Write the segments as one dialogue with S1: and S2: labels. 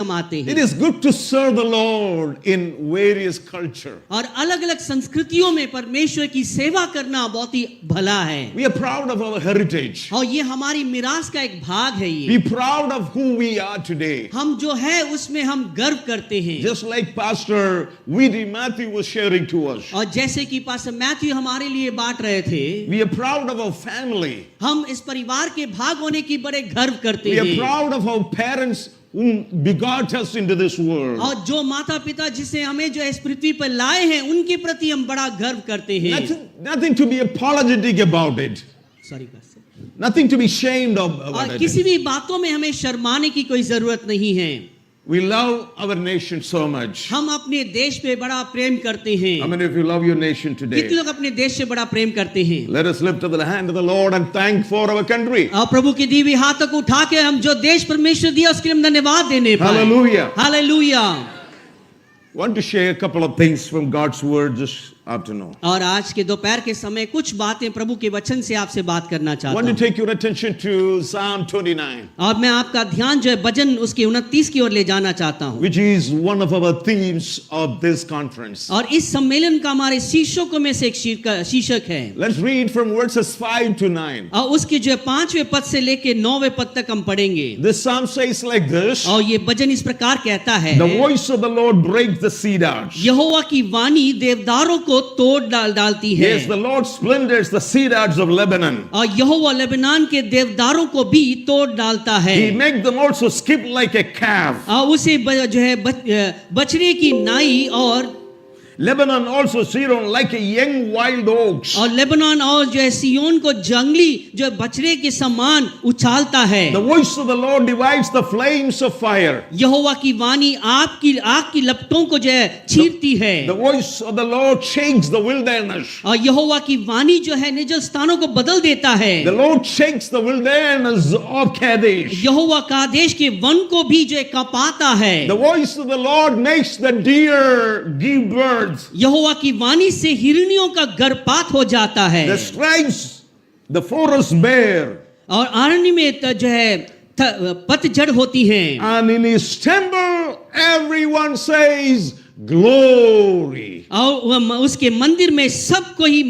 S1: हम आते
S2: It
S1: हैं।
S2: is good to serve the Lord in various culture.
S1: और अलग अलग संस्कृतियों में परमेश्वर की सेवा करना बहुत ही भला है।
S2: We are proud of our heritage.
S1: और ये हमारी मिरास का एक भाग है।
S2: Be
S1: ये
S2: proud of who we are today.
S1: हम जो है उसमें हम गर्व करते हैं।
S2: Just like Pastor Weedy Matthew was sharing to us.
S1: और जैसे कि पास्टर मैथ्यू हमारे लिए बांट रहे थे,
S2: We are proud of our family.
S1: हम इस परिवार के भाग होने की बड़े गर्व करते
S2: We are
S1: हैं।
S2: proud of our parents who begot us into this world.
S1: और जो माता पिता जिसे हमें जो इस पृथ्वी पर लाए हैं उनके प्रति हम बड़ा गर्व करते हैं।
S2: Nothing to be apologetic about it.
S1: Sorry.
S2: Nothing to be ashamed of about
S1: और
S2: it.
S1: किसी भी बातों में हमें शर्माने की कोई जरूरत नहीं है।
S2: We love our nation so much.
S1: हम अपने देश पे बड़ा प्रेम करते हैं।
S2: How many of you love your nation
S1: कितने
S2: today?
S1: लोग अपने देश से बड़ा प्रेम करते हैं?
S2: Let us lift up the hand of the Lord and thank for our country.
S1: और प्रभु की दी हुई हाथों को उठा के हम जो देश परमेश्वर दिया उसके लिए हम धन्यवाद देने पाए।
S2: Hallelujah.
S1: Hallelujah.
S2: Want to share a couple of things from God's word this afternoon.
S1: और आज के दोपहर के समय कुछ बातें प्रभु के वचन से आपसे बात करना
S2: I
S1: चाहता
S2: want to
S1: हूँ।
S2: take your attention to Psalm 29,
S1: और मैं आपका ध्यान जो है भजन उसके 29 की ओर ले जाना चाहता हूँ।
S2: which is one of our themes of this conference.
S1: और इस सम्मेलन का हमारे शीर्षकों में से एक शीर्षक है।
S2: Let's read from verses 5 to 9.
S1: और उसके जो है 5वें पद से लेके 9वें पद तक हम पढ़ेंगे।
S2: This psalm says like this:
S1: और ये भजन इस प्रकार कहता है,
S2: The voice of the Lord breaks the cedars.
S1: यहोवा की वाणी देवदारों को तोड़ डालती है।
S2: Yes, the Lord splinters the cedars of Lebanon.
S1: और यहोवा लेबनान के देवदारों को भी तोड़ डालता है।
S2: He makes them also skip like a calf.
S1: और उसे जो है बछड़े की नाई और
S2: Lebanon also Zion like a young wild ox.
S1: और लेबनान और जो है सियोन को जंगली जो है बछड़े के समान उछालता है।
S2: The voice of the Lord divides the flames of fire.
S1: यहोवा की वाणी आग की लपटों को जो है चीरती है।
S2: The voice of the Lord shakes the wilderness.
S1: और यहोवा की वाणी जो है निर्जल स्थानों को बदल देता है।
S2: The Lord shakes the wilderness of Kadesh.
S1: Jehovah Kadesh के वन को भी जो है कांपाता है।
S2: The voice of the Lord makes the deer give birth.
S1: यहोवा की वाणी से हिरनियों का गर्भपात हो जाता है।
S2: The stripes the forest bear.
S1: और अरण्य में जो है पतझड़ होती है।
S2: And in his temple everyone says glory.
S1: और उसके मंदिर में सबको ही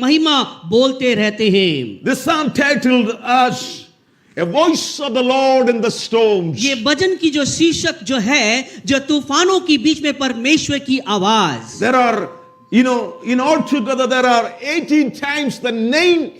S1: महिमा बोलते रहते हैं।
S2: This psalm titled us A Voice of the Lord in the Storms.
S1: ये भजन की जो शीर्षक जो है जो तूफानों के बीच में परमेश्वर की आवाज।
S2: There are, in all together there are 18 times the name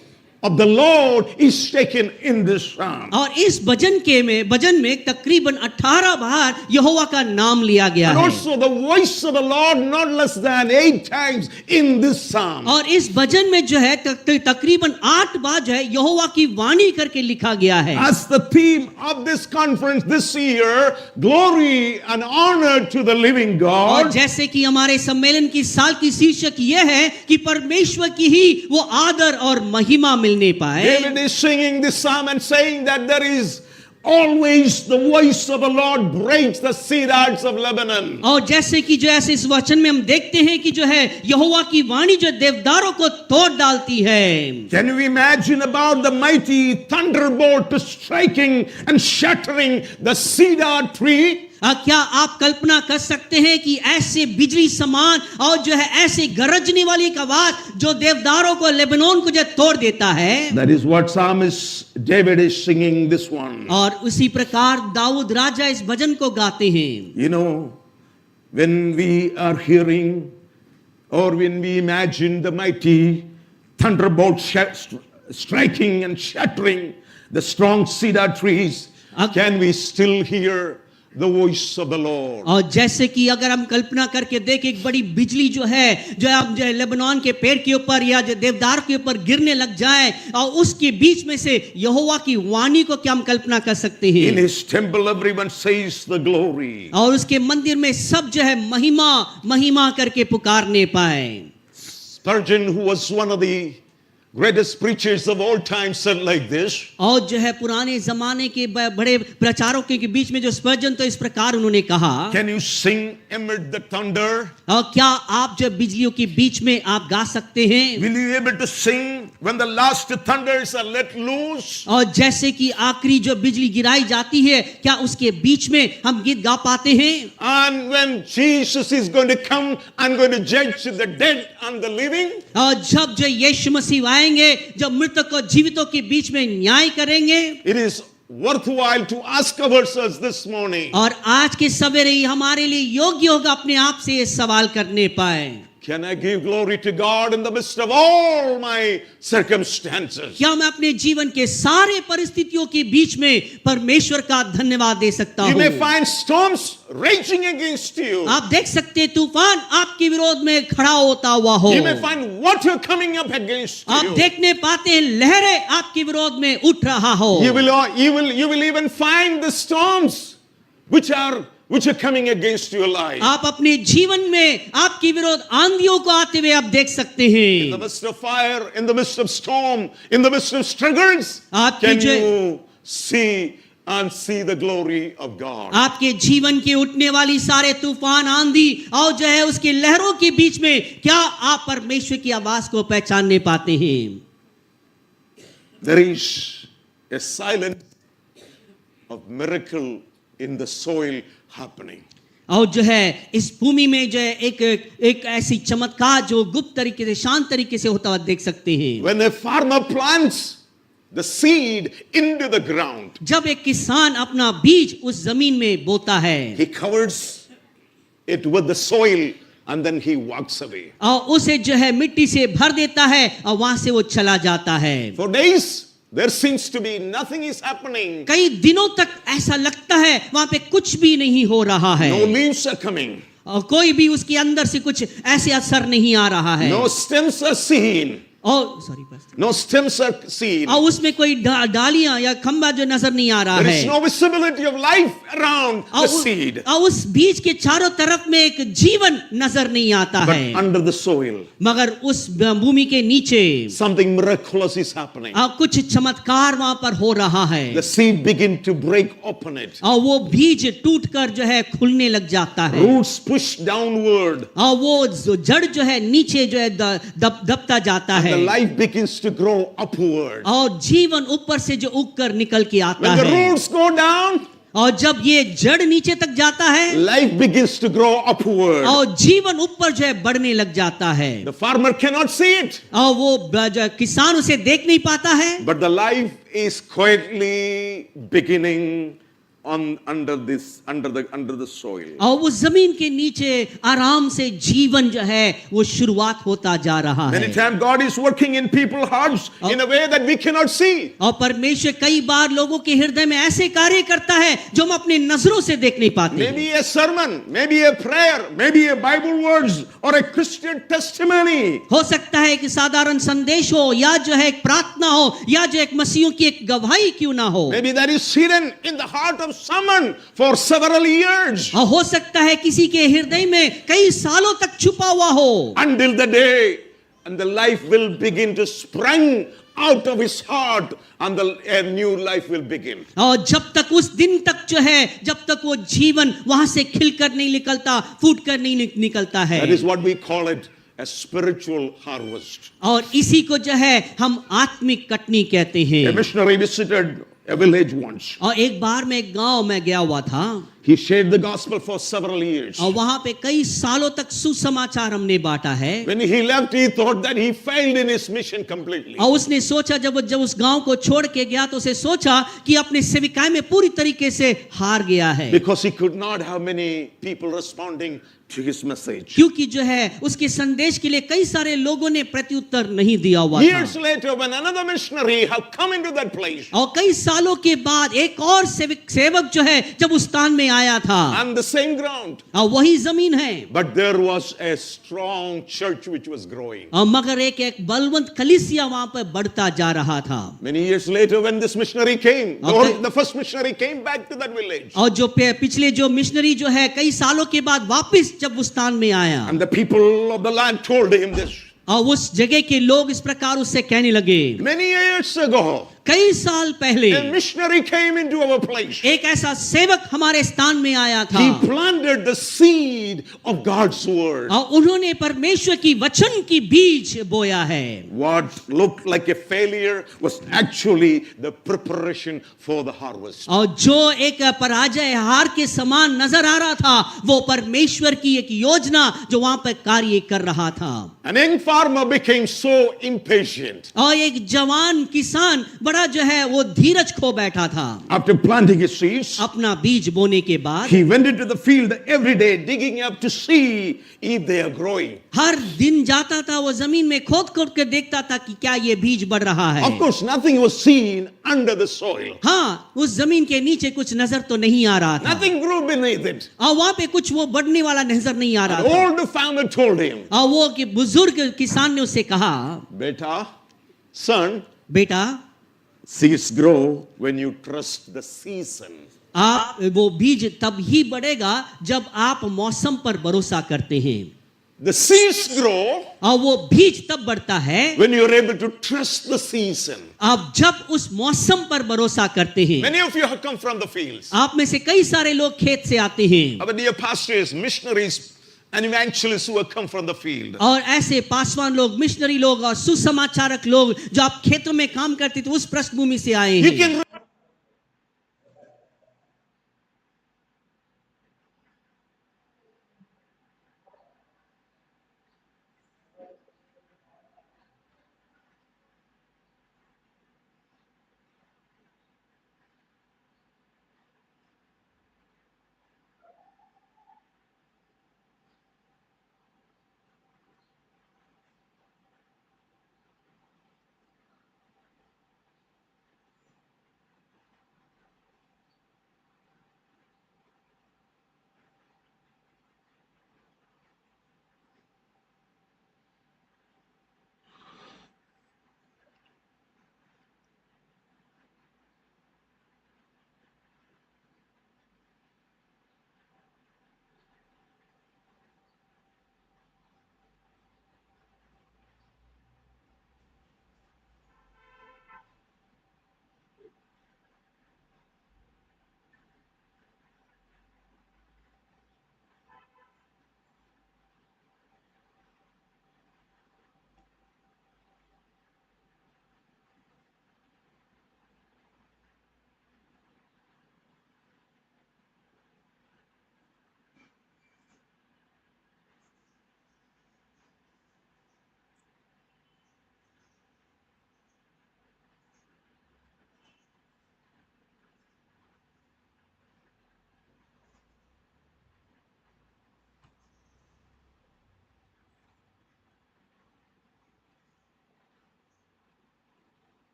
S2: of the Lord is taken in this psalm.
S1: और इस भजन में तकरीबन 18 बार यहोवा का नाम लिया गया
S2: And
S1: है।
S2: also the voice of the Lord not less than 8 times in this psalm.
S1: और इस भजन में जो है तकरीबन 8 बार जो है यहोवा की वाणी करके लिखा गया है।
S2: As the theme of this conference this year, glory and honor to the living
S1: और
S2: God.
S1: जैसे कि हमारे सम्मेलन की साल की शीर्षक यह है कि परमेश्वर की ही वो आदर और महिमा मिलने पाए।
S2: David is singing this psalm and saying that there is always the voice of the Lord breaks the cedars of Lebanon.
S1: और जैसे कि जो ऐसे इस वचन में हम देखते हैं कि जो है यहोवा की वाणी जो देवदारों को तोड़ डालती है।
S2: Can you imagine about the mighty thunderbolt striking and shattering the cedar tree?
S1: क्या आप कल्पना कर सकते हैं कि ऐसे बिजली समान और जो है ऐसे गरजने वाली एक आवाज जो देवदारों को लेबनान को जो तोड़ देता है।
S2: That is what psalmist David is singing this one.
S1: और उसी प्रकार दाऊद राजा इस भजन को गाते हैं।
S2: When we are hearing or when we imagine the mighty thunderbolt striking and shattering the strong cedar trees, can we still hear the voice of the Lord?
S1: और जैसे कि अगर हम कल्पना करके देखें एक बड़ी बिजली जो है जो आप जो लेबनान के पेड़ के ऊपर या जो देवदार के ऊपर गिरने लग जाए और उसके बीच में से यहोवा की वाणी को क्या हम कल्पना कर सकते हैं।
S2: In his temple everyone says the glory.
S1: और उसके मंदिर में सब जो है महिमा करके पुकारने पाए।
S2: Spurgeon, who was one of the greatest preachers of all time said like this.
S1: और जो है पुराने जमाने के बड़े प्रचारकों के बीच में जो स्पर्जन, तो इस प्रकार उन्होंने कहा,
S2: Can you sing amid the thunder?
S1: और क्या आप जो बिजलियों के बीच में आप गा सकते हैं?
S2: Will you be able to sing when the last thunders are let loose?
S1: और जैसे कि आखिरी जो बिजली गिराई जाती है, क्या उसके बीच में हम गीत गा पाते हैं?
S2: And when Jesus is going to come and going to judge the dead and the living,
S1: और जब जो यीशु मसीह आएंगे, जब मृतक और जीवितों के बीच में न्याय करेंगे,
S2: it is worthwhile to ask ourselves this morning,
S1: और आज के सवेरे ही हमारे लिए योग्य होगा अपने आप से ये सवाल करने पाए,
S2: can I give glory to God in the midst of all my circumstances?
S1: क्या मैं अपने जीवन के सारे परिस्थितियों के बीच में परमेश्वर का धन्यवाद दे सकता
S2: You
S1: हूँ?
S2: may find storms raging against you.
S1: आप देख सकते हैं तूफान आपके विरोध में खड़ा होता हुआ हो,
S2: You may find water coming up against
S1: आप
S2: you.
S1: देखने पाते हैं लहरें आपके विरोध में उठ रहा हो,
S2: You will even find the storms which are coming against your life.
S1: आप अपने जीवन में आपके विरोध आंधियों को आते हुए आप देख सकते
S2: In the
S1: हैं।
S2: midst of fire, in the midst of storm, in the midst of struggles,
S1: आपकी
S2: can
S1: जो-
S2: you see the glory of God?
S1: आपके जीवन के उठने वाली सारे तूफान, आंधी और जो है उसके लहरों के बीच में क्या आप परमेश्वर की आवाज को पहचानने पाते हैं?
S2: There is a silence of miracle in the soil happening.
S1: और जो है इस भूमि में जो है एक ऐसी चमत्कार जो गुप्त तरीके से, शांत तरीके से होता हुआ देख सकते हैं।
S2: When a farmer plants the seed into the ground,
S1: जब एक किसान अपना बीज उस जमीन में बोता है,
S2: he covers it with the soil and then he walks away.
S1: और उसे जो है मिट्टी से भर देता है और वहां से वो चला जाता है।
S2: For days there seems to be nothing is happening.
S1: कई दिनों तक ऐसा लगता है वहां पे कुछ भी नहीं हो रहा है,
S2: No leaves are coming.
S1: और कोई भी उसके अंदर से कुछ ऐसे असर नहीं आ रहा है,
S2: No stems are seen.
S1: और
S2: No stems are seen.
S1: और उसमें कोई डालियां या खंबा जो नजर नहीं आ रहा
S2: There
S1: है,
S2: is no visibility of life around the
S1: और
S2: seed.
S1: और उस बीज के चारों तरफ में एक जीवन नजर नहीं आता
S2: But
S1: है,
S2: under the soil,
S1: मगर उस भूमि के नीचे
S2: something miraculous is happening.
S1: कुछ चमत्कार वहां पर हो रहा है,
S2: The seed begin to break open it.
S1: और वो बीज टूट कर जो है खुलने लग जाता है,
S2: Roots push downward.
S1: और वो जड़ जो है नीचे जो है दबता जाता है,
S2: The life begins to grow upward.
S1: और जीवन ऊपर से जो उग कर निकल के आता
S2: When the
S1: है,
S2: roots go down,
S1: और जब ये जड़ नीचे तक जाता है
S2: life begins to grow upward.
S1: और जीवन ऊपर जो है बढ़ने लग जाता है,
S2: The farmer cannot see it,
S1: और वो जो किसान उसे देख नहीं पाता है,
S2: but the life is quietly beginning under the soil.
S1: और वो जमीन के नीचे आराम से जीवन जो है वो शुरुआत होता जा रहा
S2: Many
S1: है,
S2: times God is working in people's hearts in a way that we cannot see.
S1: और परमेश्वर कई बार लोगों के हृदय में ऐसे कार्य करता है जो हम अपने नजरों से देख नहीं पाते।
S2: Maybe a sermon, maybe a prayer, maybe a Bible words or a Christian testimony.
S1: हो सकता है कि साधारण संदेश हो, या जो है एक प्रार्थना हो, या जो एक मसीहों की एक गवाही क्यों ना हो,
S2: Maybe that is hidden in the heart of someone for several years
S1: और हो सकता है किसी के हृदय में कई सालों तक छुपा हुआ हो,
S2: until the day and the life will begin to spring out of his heart and a new life will begin.
S1: और जब तक उस दिन तक जो है, जब तक वो जीवन वहां से खिलकर नहीं निकलता, फूट कर नहीं निकलता है,
S2: That is what we call it a spiritual harvest.
S1: और इसी को जो है हम आत्मिक कटनी कहते हैं।
S2: A missionary visited a village once.
S1: और एक बार मैं एक गांव में गया हुआ था,
S2: He shared the gospel for several years.
S1: और वहां पे कई सालों तक सुसमाचार हमने बांटा है,
S2: When he left, he thought that he failed in his mission completely.
S1: और उसने सोचा, जब उस गांव को छोड़ के गया तो उसे सोचा कि अपने सेविकाई में पूरी तरीके से हार गया है,
S2: Because he could not have many people responding to his message.
S1: क्योंकि जो है उसके संदेश के लिए कई सारे लोगों ने प्रत्युत्तर नहीं दिया हुआ
S2: Years
S1: था।
S2: later, when another missionary had come into that place,
S1: और कई सालों के बाद एक और सेवक जो है जब उस स्थान में आया था,
S2: on the same ground,
S1: और वही जमीन है,
S2: but there was a strong church which was growing.
S1: और मगर एक बलवंत कलीसिया वहां पर बढ़ता जा रहा था।
S2: Many years later, when this missionary came,
S1: Okay.
S2: the first missionary came back to that village,
S1: और जो पिछले जो मिशनरी जो है कई सालों के बाद वापस जब उस स्थान में आया,
S2: and the people of the land told him this.
S1: और उस जगह के लोग इस प्रकार उससे कहने लगे।
S2: Many years ago,
S1: कई साल पहले
S2: a missionary came into our place.
S1: एक ऐसा सेवक हमारे स्थान में आया था
S2: He planted the seed of God's word.
S1: और उन्होंने परमेश्वर की वचन की बीज बोया है।
S2: What looked like a failure was actually the preparation for the harvest.
S1: और जो एक पराजय हार के समान नजर आ रहा था वो परमेश्वर की एक योजना जो वहां पर कार्य कर रहा था।
S2: An young farmer became so impatient.
S1: और एक जवान किसान बड़ा जो है वो धीरज खो बैठा था।
S2: After planting his seeds,
S1: अपना बीज बोने के बाद
S2: he went into the field every day digging up to see if they are growing.
S1: हर दिन जाता था, वो जमीन में खोद खोद कर देखता था कि क्या ये बीज बढ़ रहा है।
S2: Of course, nothing was seen under the soil.
S1: हाँ, उस जमीन के नीचे कुछ नजर तो नहीं आ रहा था
S2: Nothing grew beneath it.
S1: और वहां पे कुछ वो बढ़ने वाला नजर नहीं आ रहा
S2: An
S1: था।
S2: old farmer told him,
S1: और वो कि बुजुर्ग किसान ने उससे कहा,
S2: Beta, son,
S1: बेटा
S2: seeds grow when you trust the season.
S1: आप वो बीज तब ही बढ़ेगा जब आप मौसम पर भरोसा करते हैं।
S2: The seeds grow
S1: और वो बीज तब बढ़ता है
S2: when you're able to trust the season.
S1: आप जब उस मौसम पर भरोसा करते हैं।
S2: Many of you have come from the fields.
S1: आप में से कई सारे लोग खेत से आते हैं
S2: Our dear pastors, missionaries, and evangelists who have come from the field.
S1: और ऐसे पासवान लोग, मिशनरी लोग और सुसमाचारक लोग जो आप खेतों में काम करते थे उस पृष्ठभूमि से आए
S2: You
S1: हैं।
S2: can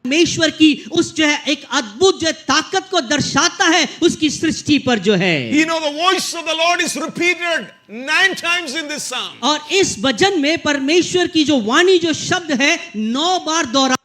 S1: परमेश्वर की उस जो है एक अद्भुत जो है ताकत को दर्शाता है उसकी सृष्टि पर जो है।
S2: You know, the voice of the Lord is repeated 9 times in this psalm.
S1: और इस भजन में परमेश्वर की जो वाणी जो शब्द है 9 बार दोहरा।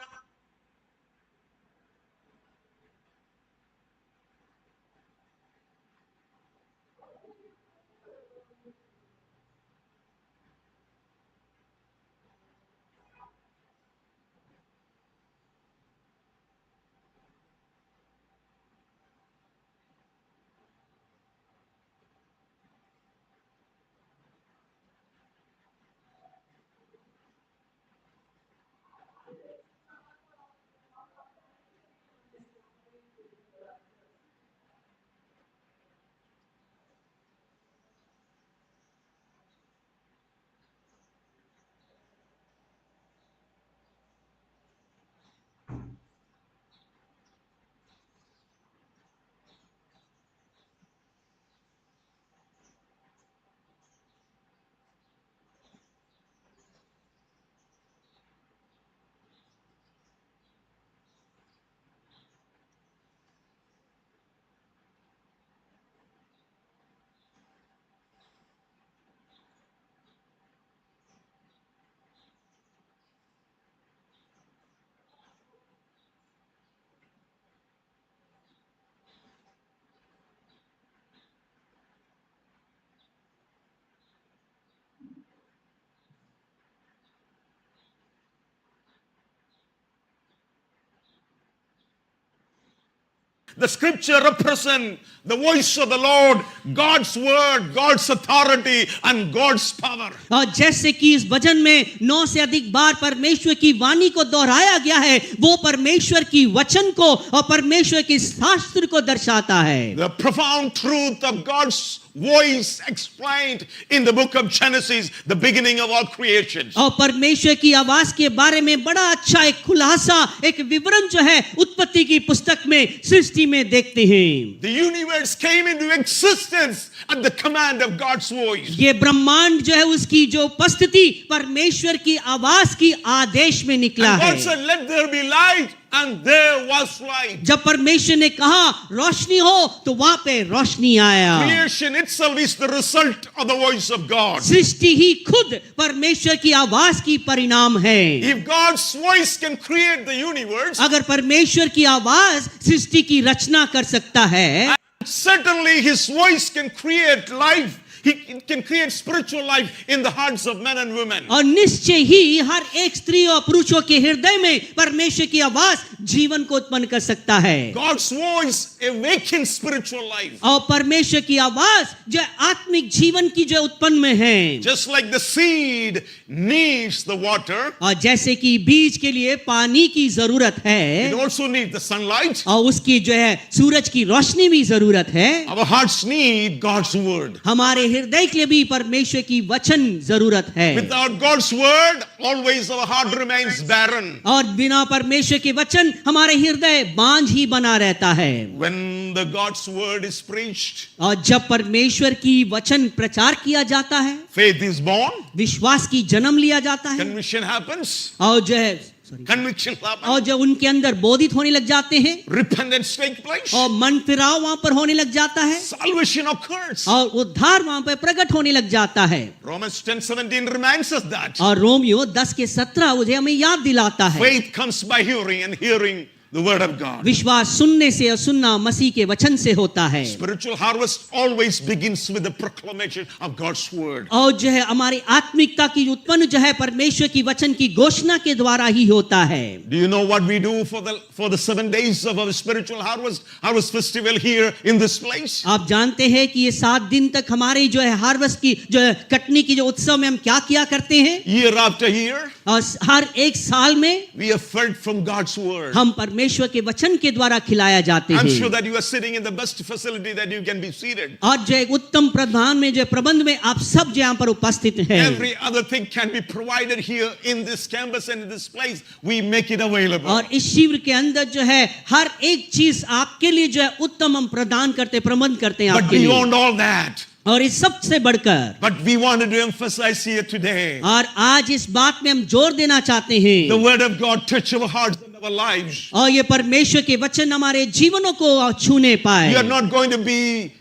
S2: The scripture represents the voice of the Lord, God's word, God's authority, and God's power.
S1: और जैसे कि इस भजन में 9 से अधिक बार परमेश्वर की वाणी को दोहराया गया है, वो परमेश्वर की वचन को और परमेश्वर की शास्त्र को दर्शाता है।
S2: The profound truth of God's voice explained in the book of Genesis, the beginning of all creation.
S1: और परमेश्वर की आवाज के बारे में बड़ा अच्छा एक खुलासा, एक विवरण जो है उत्पत्ति की पुस्तक में सृष्टि में देखते हैं।
S2: The universe came into existence at the command of God's voice.
S1: ये ब्रह्मांड जो है उसकी जो उपस्थिति परमेश्वर की आवाज की आदेश में निकला
S2: And
S1: है।
S2: God said, "Let there be light," and there was light.
S1: जब परमेश्वर ने कहा रोशनी हो तो वहां पे रोशनी आया।
S2: Creation itself is the result of the voice of God.
S1: सृष्टि ही खुद परमेश्वर की आवाज की परिणाम है।
S2: If God's voice can create the universe,
S1: अगर परमेश्वर की आवाज सृष्टि की रचना कर सकता है,
S2: certainly His voice can create life. He can create spiritual life in the hearts of men and women.
S1: और निश्चय ही हर एक स्त्री और पुरुषों के हृदय में परमेश्वर की आवाज जीवन को उत्पन्न कर सकता है।
S2: God's voice awakens spiritual life.
S1: और परमेश्वर की आवाज जो आत्मिक जीवन की जो उत्पन्न में है,
S2: Just like the seed needs the water,
S1: और जैसे कि बीज के लिए पानी की जरूरत
S2: it
S1: है
S2: also needs the sunlight.
S1: और उसकी जो है सूरज की रोशनी भी जरूरत है,
S2: Our hearts need God's word.
S1: हमारे हृदय के लिए भी परमेश्वर की वचन जरूरत है।
S2: Without God's word, always our heart remains barren.
S1: और बिना परमेश्वर के वचन हमारे हृदय बांझ ही बना रहता है।
S2: When the God's word is preached,
S1: और जब परमेश्वर की वचन प्रचार किया जाता है,
S2: faith is born,
S1: विश्वास की जन्म लिया जाता है,
S2: conviction happens,
S1: और जो है
S2: conviction
S1: और
S2: happens,
S1: जब उनके अंदर बोधित होने लग जाते हैं
S2: repentance takes place,
S1: और मन फिराव वहां पर होने लग जाता है
S2: salvation occurs.
S1: और उद्धार वहां पर प्रकट होने लग जाता है।
S2: Romans 10:17 reminds us that
S1: और रोमियो 10 के 17 मुझे हमें याद दिलाता है,
S2: faith comes by hearing and hearing the word of God.
S1: विश्वास सुनने से और सुनना मसीह के वचन से होता है।
S2: Spiritual harvest always begins with the proclamation of God's word.
S1: और जो है हमारी आत्मिकता की उत्पन्न जो है परमेश्वर की वचन की घोषणा के द्वारा ही होता है।
S2: Do you know what we do for the 7 days of our spiritual harvest festival here in this place?
S1: आप जानते हैं कि ये 7 दिन तक हमारी जो है हार्वेस्ट की जो है कटनी की जो उत्सव में हम क्या किया करते हैं?
S2: Year after year,
S1: और हर एक साल में
S2: we are fed from God's word.
S1: हम परमेश्वर के वचन के द्वारा खिलाया जाते
S2: I'm sure
S1: हैं।
S2: that you are sitting in the best facility that you can be seated.
S1: और जो एक उत्तम प्रधान में जो प्रबंध में आप सब जो यहाँ पर उपस्थित हैं,
S2: Every other thing can be provided here in this campus and in this place. We make it available.
S1: और इस शिविर के अंदर जो है हर एक चीज आपके लिए जो है उत्तम हम प्रदान करते प्रबंध करते हैं
S2: But
S1: आपके लिए।
S2: beyond all that,
S1: और इस सबसे बढ़कर
S2: but we wanted to emphasize here today,
S1: और आज इस बात में हम जोर देना चाहते हैं,
S2: the word of God touch our hearts and our lives.
S1: और ये परमेश्वर के वचन हमारे जीवनों को छूने पाए।
S2: You are not going to be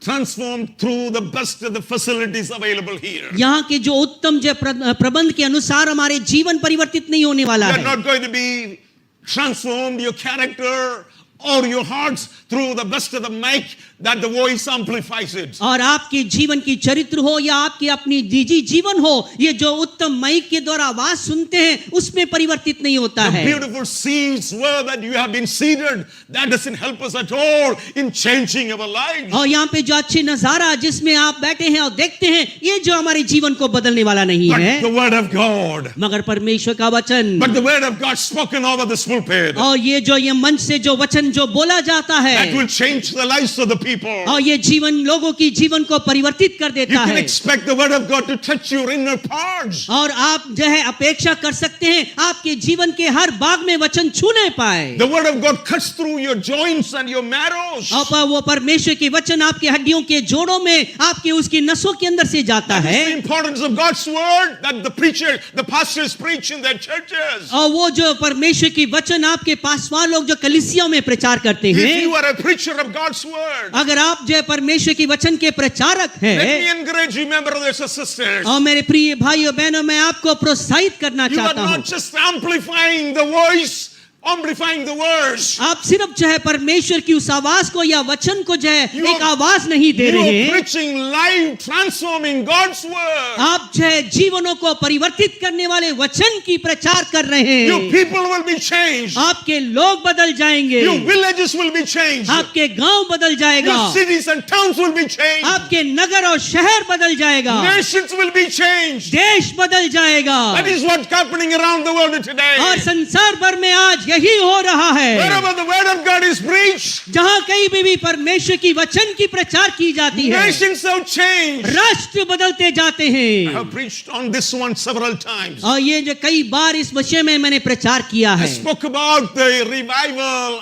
S2: transformed through the best of the facilities available here.
S1: यहाँ के जो उत्तम जो प्रबंध के अनुसार हमारे जीवन परिवर्तित नहीं होने वाला
S2: You are
S1: है।
S2: not going to be transformed your character or your hearts through the best of the mic that the voice amplifies it.
S1: और आपके जीवन की चरित्र हो या आपकी अपनी निजी जीवन हो, ये जो उत्तम माइक के द्वारा आवाज सुनते हैं उसमें परिवर्तित नहीं होता
S2: The
S1: है।
S2: beautiful seeds where that you have been seeded, that doesn't help us at all in changing our lives.
S1: और यहाँ पे जो अच्छी नजारा जिसमें आप बैठे हैं और देखते हैं, ये जो हमारे जीवन को बदलने वाला नहीं
S2: But
S1: है,
S2: the word of God,
S1: मगर परमेश्वर का वचन
S2: but the word of God spoken over this pulpit,
S1: और ये जो ये मंच से जो वचन जो बोला जाता है,
S2: that will change the lives of the people.
S1: और ये जीवन लोगों की जीवन को परिवर्तित कर
S2: You
S1: देता
S2: can
S1: है।
S2: expect the word of God to touch your inner parts.
S1: और आप जो है अपेक्षा कर सकते हैं आपके जीवन के हर भाग में वचन छूने पाए।
S2: The word of God cuts through your joints and your marrows.
S1: और वो परमेश्वर के वचन आपके हड्डियों के जोड़ों में, आपके उसकी नसों के अंदर से जाता
S2: That
S1: है।
S2: is the importance of God's word that the pastors preach in their churches.
S1: और वो जो परमेश्वर की वचन आपके पासवान लोग जो कलीसियाओं में प्रचार करते
S2: If
S1: हैं,
S2: you are a preacher of God's word,
S1: अगर आप जो है परमेश्वर की वचन के प्रचारक
S2: let me
S1: हैं,
S2: encourage you, my brothers and sisters.
S1: और मेरे प्रिय भाइयों बहनों, मैं आपको प्रोत्साहित करना
S2: You are
S1: चाहता हूँ।
S2: not just amplifying the voice, amplifying the words.
S1: आप सिर्फ जो है परमेश्वर की उस आवाज को या वचन को जो है
S2: You
S1: एक
S2: are-
S1: आवाज नहीं दे
S2: You
S1: रहे
S2: are
S1: हैं,
S2: preaching live, transforming God's word.
S1: आप जो है जीवनों को परिवर्तित करने वाले वचन की प्रचार कर रहे
S2: Your
S1: हैं।
S2: people will be changed.
S1: आपके लोग बदल जाएंगे,
S2: Your villages will be changed.
S1: आपके गांव बदल जाएगा,
S2: Your cities and towns will be changed.
S1: आपके नगर और शहर बदल जाएगा,
S2: Nations will be changed.
S1: देश बदल जाएगा।
S2: That is what's happening around the world today.
S1: और संसार भर में आज यही हो रहा है।
S2: Wherever the word of God is preached,
S1: जहाँ कहीं भी परमेश्वर की वचन की प्रचार की जाती है,
S2: nations have changed.
S1: राष्ट्र बदलते जाते
S2: I
S1: हैं।
S2: have preached on this one several times.
S1: और ये जो कई बार इस विषय में मैंने प्रचार किया
S2: I
S1: है।
S2: spoke about the revival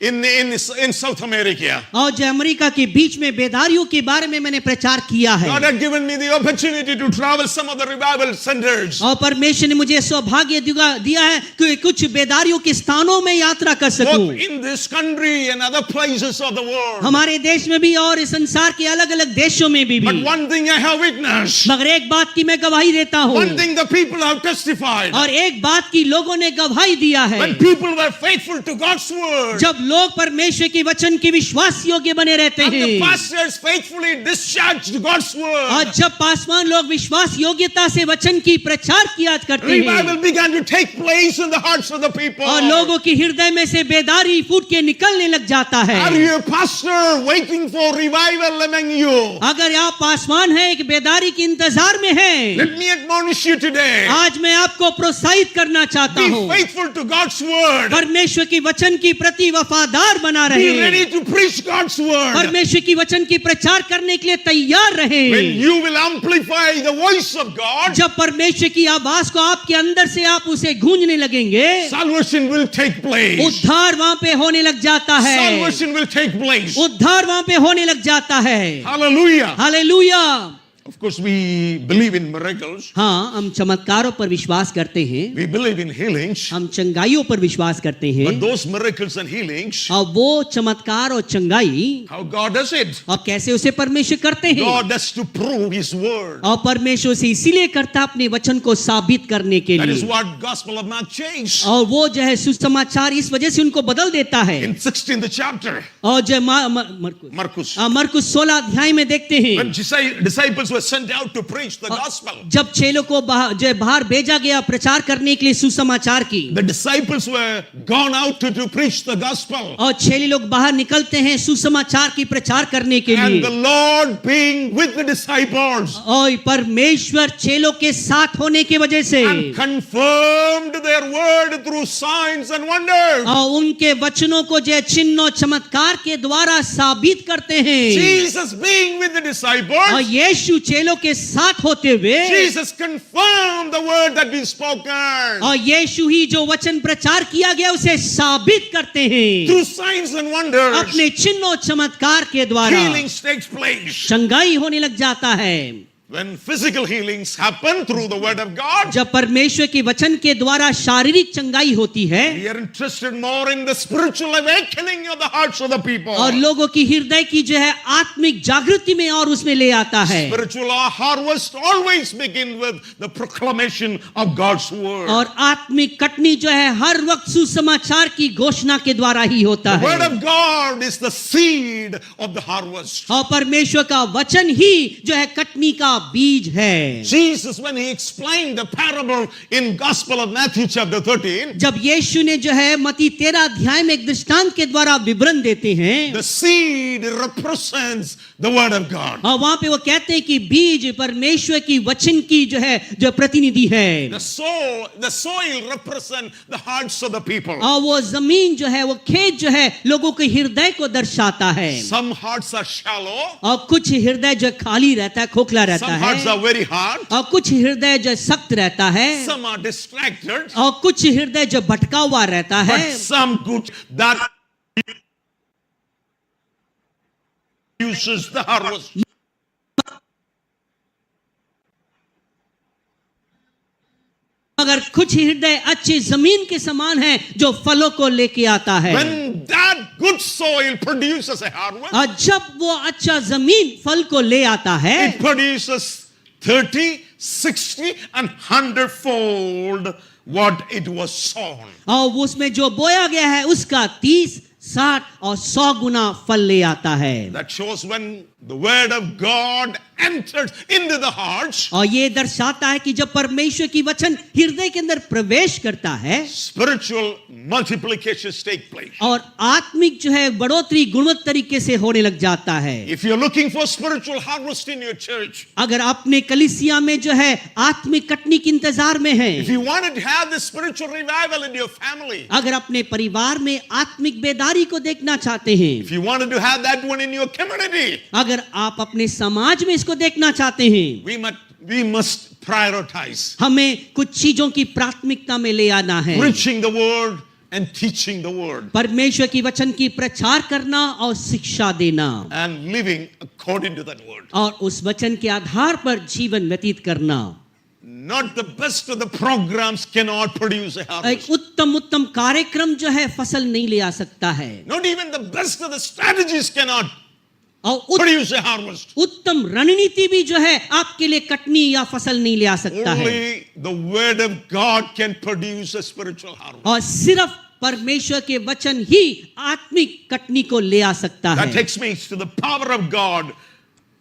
S2: in South America.
S1: और जो अमेरिका के बीच में बेदारियों के बारे में मैंने प्रचार किया है।
S2: God had given me the opportunity to travel some of the revival centers.
S1: और परमेश्वर ने मुझे सौभाग्य दिया है कि कुछ बेदारियों के स्थानों में यात्रा कर सकूं।
S2: Both in this country and other places of the world.
S1: हमारे देश में भी और इस संसार के अलग अलग देशों में भी।
S2: But one thing I have witnessed.
S1: मगर एक बात की मैं गवाही देता हूँ,
S2: One thing the people have testified.
S1: और एक बात की लोगों ने गवाही दिया है।
S2: When people were faithful to God's word.
S1: जब लोग परमेश्वर के वचन के विश्वास योग्य बने रहते
S2: And the
S1: हैं,
S2: pastors faithfully discharged God's word.
S1: और जब पासवान लोग विश्वास योग्यता से वचन की प्रचार किया करते हैं,
S2: Revival began to take place in the hearts of the people.
S1: और लोगों की हृदय में से बेदारी फूट के निकलने लग जाता है।
S2: Are you a pastor waiting for revival among you?
S1: अगर आप पासवान हैं, एक बेदारी के इंतजार में हैं,
S2: Let me admonish you today.
S1: आज मैं आपको प्रोत्साहित करना चाहता
S2: Be
S1: हूँ,
S2: faithful to God's word.
S1: परमेश्वर की वचन की प्रति वफादार बना
S2: Be
S1: रहे,
S2: ready to preach God's word.
S1: परमेश्वर की वचन की प्रचार करने के लिए तैयार रहे।
S2: When you will amplify the voice of God,
S1: जब परमेश्वर की आवाज को आपके अंदर से आप उसे गूंजने लगेंगे,
S2: salvation will take place.
S1: उद्धार वहां पे होने लग जाता है।
S2: Salvation will take place.
S1: उद्धार वहां पे होने लग जाता है।
S2: Hallelujah.
S1: Hallelujah.
S2: Of course, we believe in miracles.
S1: हाँ, हम चमत्कारों पर विश्वास करते हैं,
S2: We believe in healings.
S1: हम चंगाइयों पर विश्वास करते हैं।
S2: But those miracles and healings,
S1: और वो चमत्कार और चंगाई
S2: how God does it?
S1: और कैसे उसे परमेश्वर करते हैं,
S2: God does to prove His word.
S1: और परमेश्वर से इसीलिए करता है अपने वचन को साबित करने के
S2: That is
S1: लिए।
S2: what Gospel of Mark changed.
S1: और वो जो है सुसमाचार इस वजह से उनको बदल देता है।
S2: In 16th chapter,
S1: और जो मरकुस
S2: Marcus,
S1: 16 अध्याय में देखते हैं,
S2: when disciples were sent out to preach the gospel,
S1: जब चेलों को बाहर भेजा गया प्रचार करने के लिए सुसमाचार की,
S2: the disciples were gone out to preach the gospel.
S1: और चेले लोग बाहर निकलते हैं सुसमाचार की प्रचार करने के
S2: And
S1: लिए,
S2: the Lord being with the disciples
S1: और परमेश्वर चेलों के साथ होने की वजह से
S2: and confirmed their word through signs and wonders.
S1: और उनके वचनों को जो चिन्ह और चमत्कार के द्वारा साबित करते हैं।
S2: Jesus being with the
S1: और
S2: disciples,
S1: यीशु चेलों के साथ होते हुए,
S2: Jesus confirmed the word that we spoken
S1: और यीशु ही जो वचन प्रचार किया गया उसे साबित करते हैं
S2: through signs and wonders.
S1: अपने चिन्ह और चमत्कार के द्वारा।
S2: Healings takes place.
S1: चंगाई होने लग जाता है।
S2: When physical healings happen through the word of God,
S1: जब परमेश्वर के वचन के द्वारा शारीरिक चंगाई होती है,
S2: we are interested more in the spiritual awakening of the hearts of the people.
S1: और लोगों की हृदय की जो है आत्मिक जागृति में और उसमें ले आता है।
S2: Spiritual harvest always begin with the proclamation of God's word.
S1: और आत्मिक कटनी जो है हर वक्त सुसमाचार की घोषणा के द्वारा ही होता
S2: The
S1: है।
S2: word of God is the seed of the harvest.
S1: और परमेश्वर का वचन ही जो है कटनी का बीज है।
S2: Jesus, when he explained the parable in Gospel of Matthew chapter 13,
S1: जब यीशु ने जो है मत्ती 13 अध्याय में एक दृष्टांत के द्वारा विवरण देते हैं,
S2: the seed represents the word of God.
S1: और वहां पे वो कहते हैं कि बीज परमेश्वर की वचन की जो है जो प्रतिनिधि है,
S2: The soil represents the hearts of the people.
S1: और वो जमीन जो है वो खेत जो है लोगों के हृदय को दर्शाता है।
S2: Some hearts are shallow,
S1: और कुछ हृदय जो खाली रहता है, खोखला रहता
S2: some hearts
S1: है,
S2: are very hard,
S1: और कुछ हृदय जो सख्त रहता है,
S2: some are distracted,
S1: और कुछ हृदय जो भटका हुआ रहता
S2: but
S1: है।
S2: some good that uses the harvest.
S1: मगर कुछ हृदय अच्छी जमीन के समान है जो फलों को लेके आता है।
S2: When that good soil produces a harvest,
S1: और जब वो अच्छा जमीन फल को ले आता है,
S2: it produces 30, 60 and 100-fold what it was sown.
S1: और उसमें जो बोया गया है उसका 30, 60 और 100 गुना फल ले आता है।
S2: That shows when the word of God enters into the hearts,
S1: और ये दर्शाता है कि जब परमेश्वर की वचन हृदय के अंदर प्रवेश करता है,
S2: spiritual multiplications take place.
S1: और आत्मिक जो है बढ़ोतरी गुणवत्ता तरीके से होने लग जाता है।
S2: If you're looking for spiritual harvest in your church,
S1: अगर अपने कलीसिया में जो है आत्मिक कटनी के इंतजार में है,
S2: if you wanted to have the spiritual revival in your family,
S1: अगर अपने परिवार में आत्मिक बेदारी को देखना चाहते हैं,
S2: if you wanted to have that one in your community,
S1: अगर आप अपने समाज में इसको देखना चाहते हैं,
S2: we must prioritize
S1: हमें कुछ चीजों की प्राथमिकता में ले आना है।
S2: preaching the word and teaching the word
S1: परमेश्वर की वचन की प्रचार करना और शिक्षा देना,
S2: and living according to that word.
S1: और उस वचन के आधार पर जीवन व्यतीत करना।
S2: Not the best of the programs cannot produce a
S1: एक
S2: harvest.
S1: उत्तम कार्यक्रम जो है फसल नहीं ले आ सकता है,
S2: Not even the best of the strategies cannot
S1: और
S2: produce a harvest.
S1: उत्तम रणनीति भी जो है आपके लिए कटनी या फसल नहीं ले आ सकता है।
S2: Only the word of God can produce a spiritual harvest.
S1: और सिर्फ परमेश्वर के वचन ही आत्मिक कटनी को ले आ सकता
S2: That
S1: है।
S2: takes me to the power of God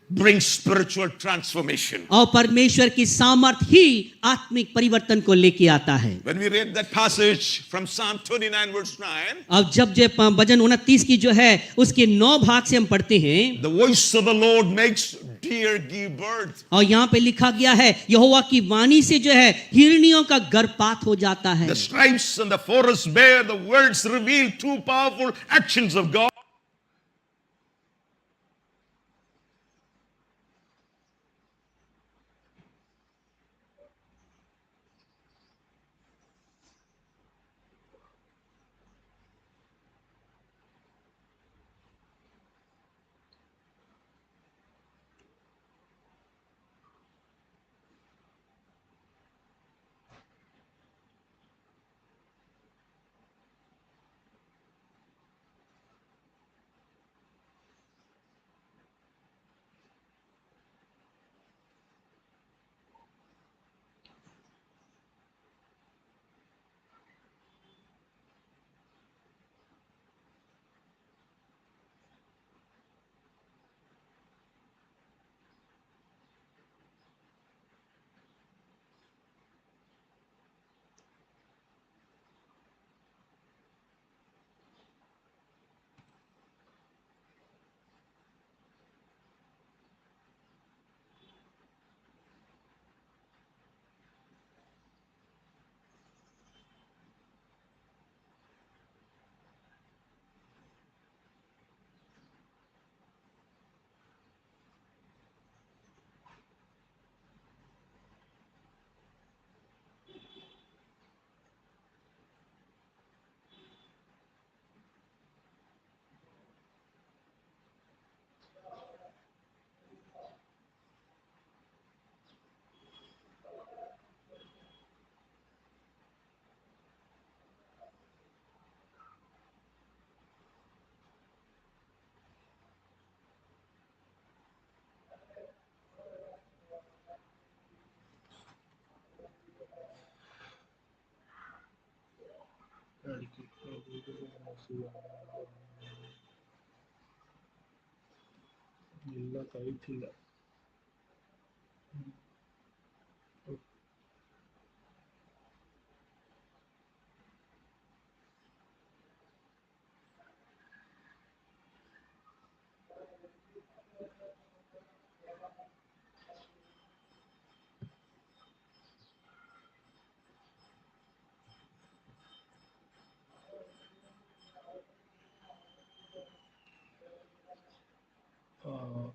S2: brings spiritual transformation.
S1: और परमेश्वर की सामर्थ ही आत्मिक परिवर्तन को लेके आता है।
S2: When we read that passage from Psalm 29 verse 9,
S1: अब जब भजन 29 की जो है उसके 9 भाग से हम पढ़ते हैं,
S2: the voice of the Lord makes deer give birth.
S1: और यहाँ पे लिखा गया है यहोवा की वाणी से जो है हिरनियों का गर्भपात हो जाता है।
S2: The stripes and the forest bear, the words reveal two powerful actions of God.
S3: ಇಲ್ಲ ಕೈತಿಲ್ಲ.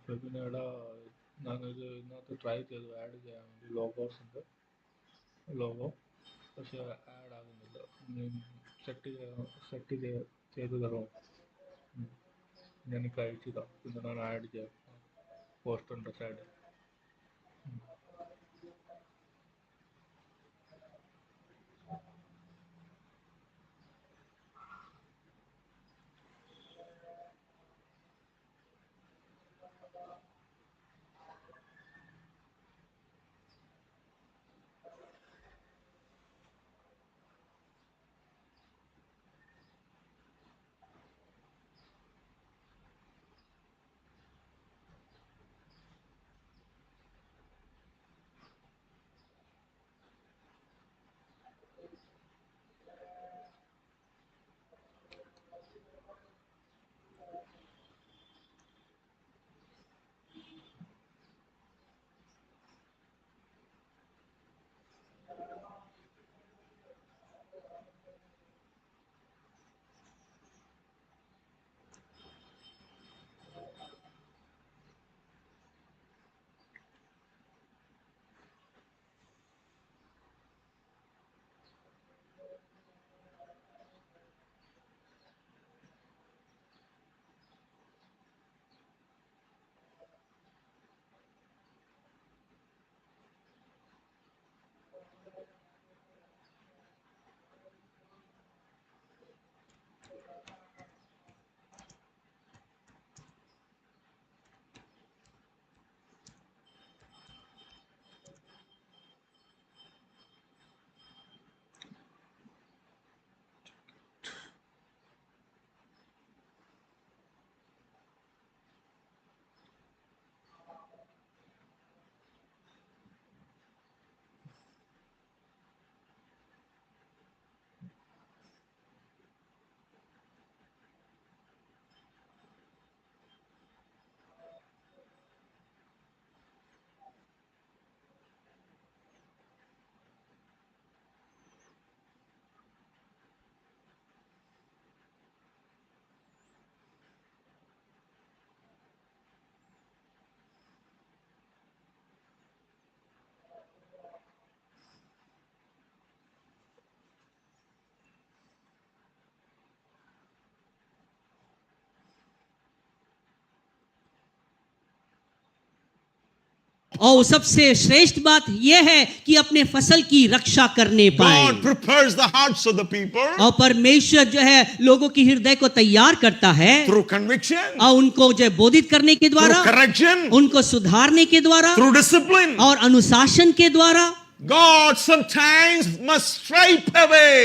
S3: ഫെബിനയുടെ ഞാനത് ഇതിനകത്ത് ട്രൈ ചെയ്തു ആഡ് ചെയ്യാൻ വേണ്ടി ലോഗോ പക്ഷെ ആഡ് ആകുന്നില്ല. സെറ്റ് ചെയ്ത് തരുമോ? ഞാനിപ്പോൾ അയച്ചതാണ്. പിന്നെ ഞാൻ ആഡ് ചെയ്യാം. പോസ്റ്റ് ഉണ്ട് സൈഡ്.
S1: और सबसे श्रेष्ठ बात यह है कि अपने फसल की रक्षा करने पाए।
S2: God prepares the hearts of the people
S1: और परमेश्वर जो है लोगों की हृदय को तैयार करता है
S2: through conviction,
S1: और उनको जो है बोधित करने के
S2: through
S1: द्वारा,
S2: correction,
S1: उनको सुधारने के द्वारा
S2: through discipline.
S1: और अनुशासन के द्वारा।
S2: God sometimes must stripe away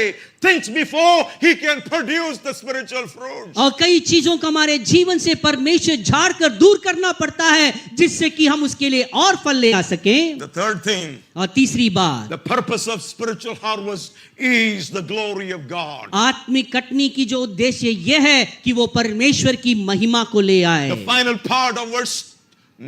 S2: things before he can produce the spiritual fruits.
S1: और कई चीजों को हमारे जीवन से परमेश्वर झाड़ कर दूर करना पड़ता है जिससे कि हम उसके लिए और फल ले आ सकें।
S2: The third thing,
S1: और तीसरी बात,
S2: the purpose of spiritual harvest is the glory of God.
S1: आत्मिक कटनी की जो उद्देश्य यह है कि वो परमेश्वर की महिमा को ले आए।
S2: The final part of verse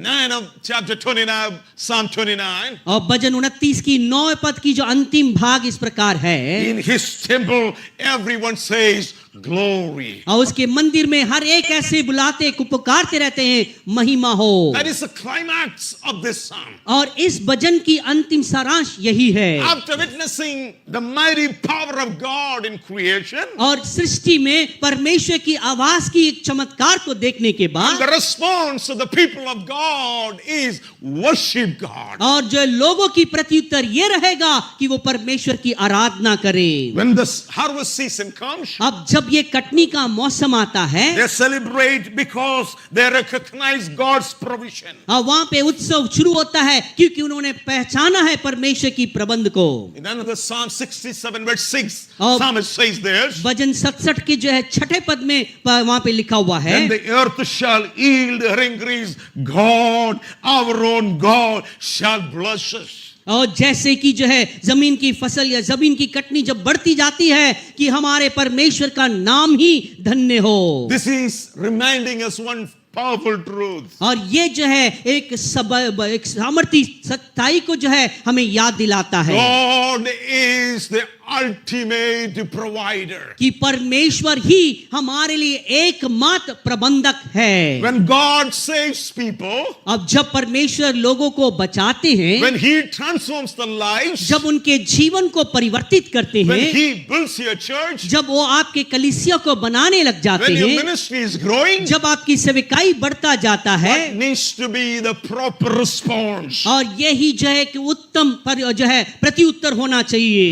S2: 9 of chapter 29, Psalm 29.
S1: और भजन 29 की 9 पद की जो अंतिम भाग इस प्रकार है,
S2: In his temple, everyone says, glory.
S1: और उसके मंदिर में हर एक ऐसे बुलाते को पुकारते रहते हैं, महिमा हो।
S2: That is the climax of this psalm.
S1: और इस भजन की अंतिम सारांश यही है।
S2: After witnessing the mighty power of God in creation,
S1: और सृष्टि में परमेश्वर की आवाज की एक चमत्कार को देखने के
S2: and
S1: बाद,
S2: the response of the people of God is worship God.
S1: और जो लोगों की प्रत्युत्तर ये रहेगा कि वो परमेश्वर की आराधना करें।
S2: When the harvest season comes,
S1: अब जब जब ये कटनी का मौसम आता है,
S2: they celebrate because they recognize God's provision.
S1: वहां पे उत्सव शुरू होता है क्योंकि उन्होंने पहचाना है परमेश्वर की प्रबंध को।
S2: In another Psalm 67 verse 6,
S1: Oh.
S2: psalmist says this,
S1: भजन 67 के जो है छठे पद में वहां पे लिखा हुआ है,
S2: and the earth shall yield her increase, God, our own God, shall bless us.
S1: और जैसे कि जो है जमीन की फसल या जमीन की कटनी जब बढ़ती जाती है कि हमारे परमेश्वर का नाम ही धन्य हो।
S2: This is reminding us one powerful truth.
S1: और ये जो है एक सामर्थी सच्चाई को जो है हमें याद दिलाता है
S2: God is the ultimate provider.
S1: कि परमेश्वर ही हमारे लिए एकमात्र प्रबंधक है।
S2: When God saves people,
S1: अब जब परमेश्वर लोगों को बचाते हैं,
S2: when He transforms the lives,
S1: जब उनके जीवन को परिवर्तित करते
S2: when
S1: हैं,
S2: He builds your church,
S1: जब वो आपके कलीसिया को बनाने लग जाते
S2: when your
S1: हैं,
S2: ministry is growing,
S1: जब आपकी सेवकाई बढ़ता जाता है,
S2: what needs to be the proper response?
S1: और यही जो है कि उत्तम पर जो है प्रत्युत्तर होना चाहिए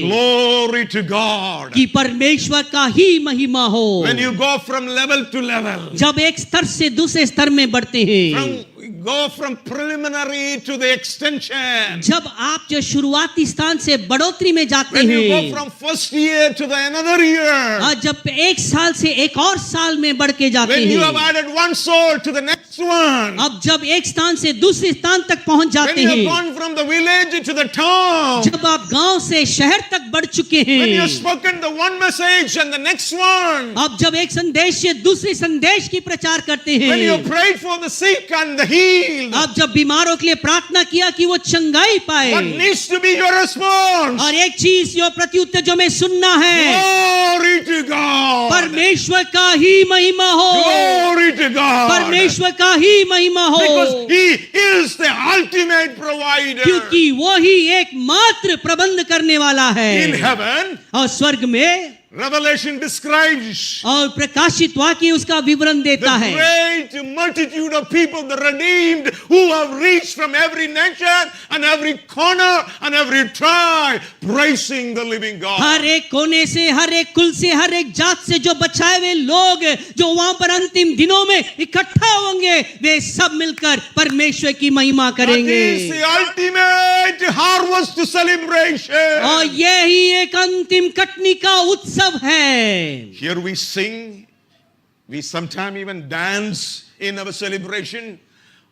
S2: Glory to God.
S1: कि परमेश्वर का ही महिमा हो।
S2: When you go from level to level,
S1: जब एक स्तर से दूसरे स्तर में बढ़ते हैं,
S2: go from preliminary to the extension,
S1: जब आप जो शुरुआती स्थान से बढ़ोतरी में जाते
S2: when you go
S1: हैं,
S2: from first year to the another year,
S1: और जब एक साल से एक और साल में बढ़ के जाते
S2: when you have
S1: हैं,
S2: added one soul to the next one,
S1: अब जब एक स्थान से दूसरे स्थान तक पहुंच
S2: when
S1: जाते
S2: you have
S1: हैं,
S2: gone from the village to the town,
S1: जब आप गांव से शहर तक बढ़ चुके
S2: when you
S1: हैं,
S2: have spoken the one message and the next one,
S1: अब जब एक संदेश से दूसरे संदेश की प्रचार करते
S2: when you have
S1: हैं,
S2: prayed for the sick and the healed,
S1: अब जब बीमारों के लिए प्रार्थना किया कि वो चंगाई
S2: what
S1: पाए,
S2: needs to be your response?
S1: और एक चीज जो प्रत्युत्तर जो हमें सुनना है,
S2: Glory to God.
S1: परमेश्वर का ही महिमा हो,
S2: Glory to God.
S1: परमेश्वर का ही महिमा हो,
S2: Because He is the ultimate provider.
S1: क्योंकि वो ही एकमात्र प्रबंध करने वाला
S2: In
S1: है।
S2: heaven,
S1: और स्वर्ग में
S2: Revelation describes
S1: और प्रकाशित वाक्य उसका विवरण
S2: the
S1: देता है,
S2: great multitude of people, the redeemed, who have reached from every nation and every corner and every tribe, praising the living God.
S1: हर एक कोने से, हर एक कुल से, हर एक जात से जो बचाए हुए लोग जो वहां पर अंतिम दिनों में इकट्ठा होंगे, वे सब मिलकर परमेश्वर की महिमा
S2: That
S1: करेंगे।
S2: is the ultimate harvest celebration.
S1: और यही एक अंतिम कटनी का उत्सव है।
S2: Here we sing, we sometimes even dance in our celebration.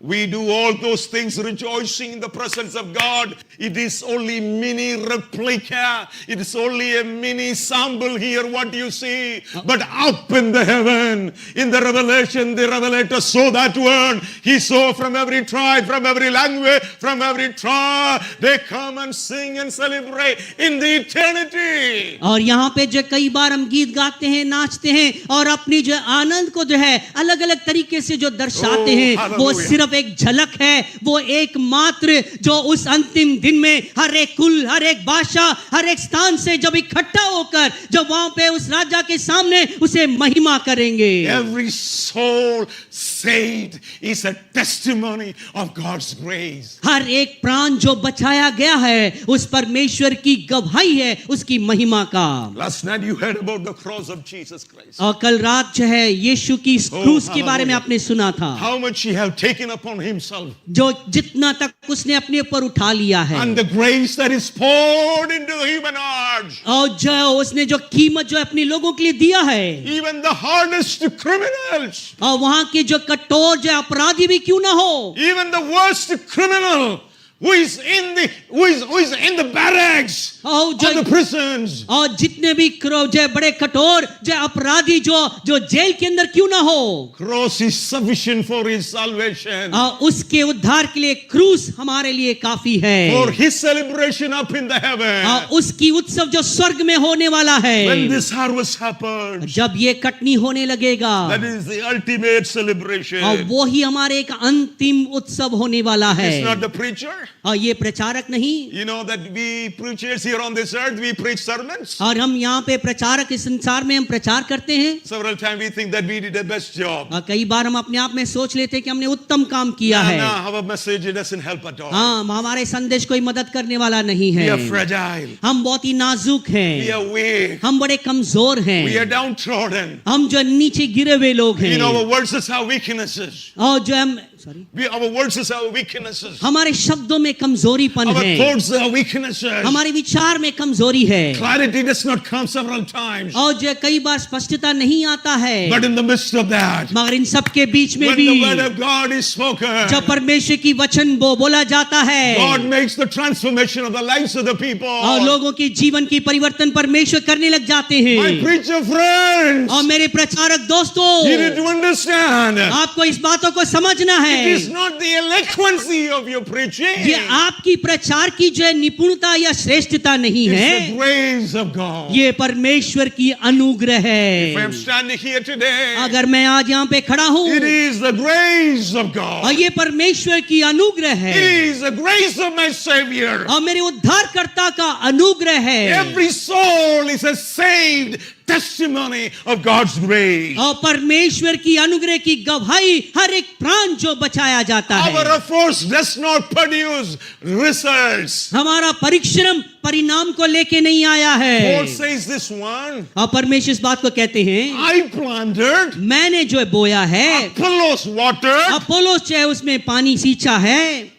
S2: We do all those things rejoicing in the presence of God. It is only mini replica. It is only a mini sample here what you see. But up in the heaven, in the revelation, the revelator saw that one. He saw from every tribe, from every language, from every tribe. They come and sing and celebrate in the eternity.
S1: और यहाँ पे जो कई बार हम गीत गाते हैं, नाचते हैं और अपनी जो आनंद को जो है अलग अलग तरीके से जो दर्शाते हैं, वो
S2: hallelujah.
S1: सिर्फ एक झलक है। वो एकमात्र जो उस अंतिम दिन में हर एक कुल, हर एक भाषा, हर एक स्थान से जब इकट्ठा होकर जब वहां पे उस राजा के सामने उसे महिमा करेंगे।
S2: Every soul saved is a testimony of God's grace.
S1: हर एक प्राण जो बचाया गया है उस परमेश्वर की गवाही है उसकी महिमा का।
S2: Last night you heard about the cross of Jesus Christ.
S1: और कल रात जो है यीशु की इस क्रूस के बारे में आपने सुना था,
S2: How much He have taken upon Himself.
S1: जो जितना तक उसने अपने ऊपर उठा लिया है,
S2: And the grace that is poured into the human hearts.
S1: और जो उसने जो कीमत जो अपने लोगों के लिए दिया है,
S2: Even the hardest criminals.
S1: और वहां के जो कठोर जो अपराधी भी क्यों ना हो,
S2: Even the worst criminal who is in the barracks
S1: और
S2: of the prisons.
S1: और जितने भी जो बड़े कठोर जो अपराधी जो जेल के अंदर क्यों ना हो,
S2: Cross is sufficient for his salvation.
S1: उसके उद्धार के लिए क्रूस हमारे लिए काफी है।
S2: For his celebration up in the heaven.
S1: उसकी उत्सव जो स्वर्ग में होने वाला है,
S2: When this harvest happens,
S1: जब ये कटनी होने लगेगा,
S2: that is the ultimate celebration.
S1: और वो ही हमारे एक अंतिम उत्सव होने वाला है।
S2: It's not the preacher.
S1: और ये प्रचारक नहीं।
S2: You know that we preachers here on this earth, we preach sermons.
S1: और हम यहाँ पे प्रचारक इस संसार में हम प्रचार करते हैं।
S2: Several times we think that we did the best job.
S1: और कई बार हम अपने आप में सोच लेते हैं कि हमने उत्तम काम किया है।
S2: No, our message doesn't help at all.
S1: हाँ, हमारे संदेश कोई मदद करने वाला नहीं
S2: We
S1: है।
S2: are fragile.
S1: हम बहुत ही नाजुक
S2: We
S1: हैं,
S2: are weak.
S1: हम बड़े कमजोर
S2: We are
S1: हैं,
S2: downtrodden.
S1: हम जो नीचे गिरे हुए लोग
S2: You know,
S1: हैं।
S2: our words is our weaknesses.
S1: और जो हम sorry
S2: Our words is our weaknesses.
S1: हमारे शब्दों में कमजोरीपन
S2: Our
S1: है,
S2: thoughts are weaknesses.
S1: हमारे विचार में कमजोरी है।
S2: Clarity does not come several times.
S1: और जो कई बार स्पष्टता नहीं आता है।
S2: But in the midst of that,
S1: मगर इन सब के बीच में
S2: when
S1: भी
S2: the word of God is spoken,
S1: जब परमेश्वर की वचन बोला जाता है
S2: God makes the transformation of the lives of the people.
S1: और लोगों के जीवन की परिवर्तन परमेश्वर करने लग जाते
S2: My
S1: हैं।
S2: preacher friends,
S1: और मेरे प्रचारक दोस्तों,
S2: you need to understand.
S1: आपको इस बातों को समझना
S2: It is
S1: है।
S2: not the eloquency of your preaching.
S1: ये आपकी प्रचार की जो है निपुणता या श्रेष्ठता नहीं
S2: It's
S1: है,
S2: the grace of God.
S1: ये परमेश्वर की अनुग्रह
S2: If I am
S1: है।
S2: standing here today,
S1: अगर मैं आज यहाँ पे खड़ा हूँ,
S2: it is the grace of
S1: और
S2: God.
S1: ये परमेश्वर की अनुग्रह
S2: It
S1: है,
S2: is the grace of my Savior.
S1: और मेरे उद्धारकर्ता का अनुग्रह है।
S2: Every soul is a saved testimony of God's grace.
S1: और परमेश्वर की अनुग्रह की गवाही हर एक प्राण जो बचाया जाता
S2: Our
S1: है।
S2: efforts does not produce results.
S1: हमारा परिश्रम परिणाम को लेके नहीं आया
S2: Paul
S1: है।
S2: says this one,
S1: और परमेश्वर इस बात को कहते हैं,
S2: I planted,
S1: मैंने जो बोया है,
S2: Apollos watered,
S1: अपोलोस जो है उसमें पानी सींचा है,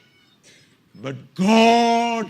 S2: but God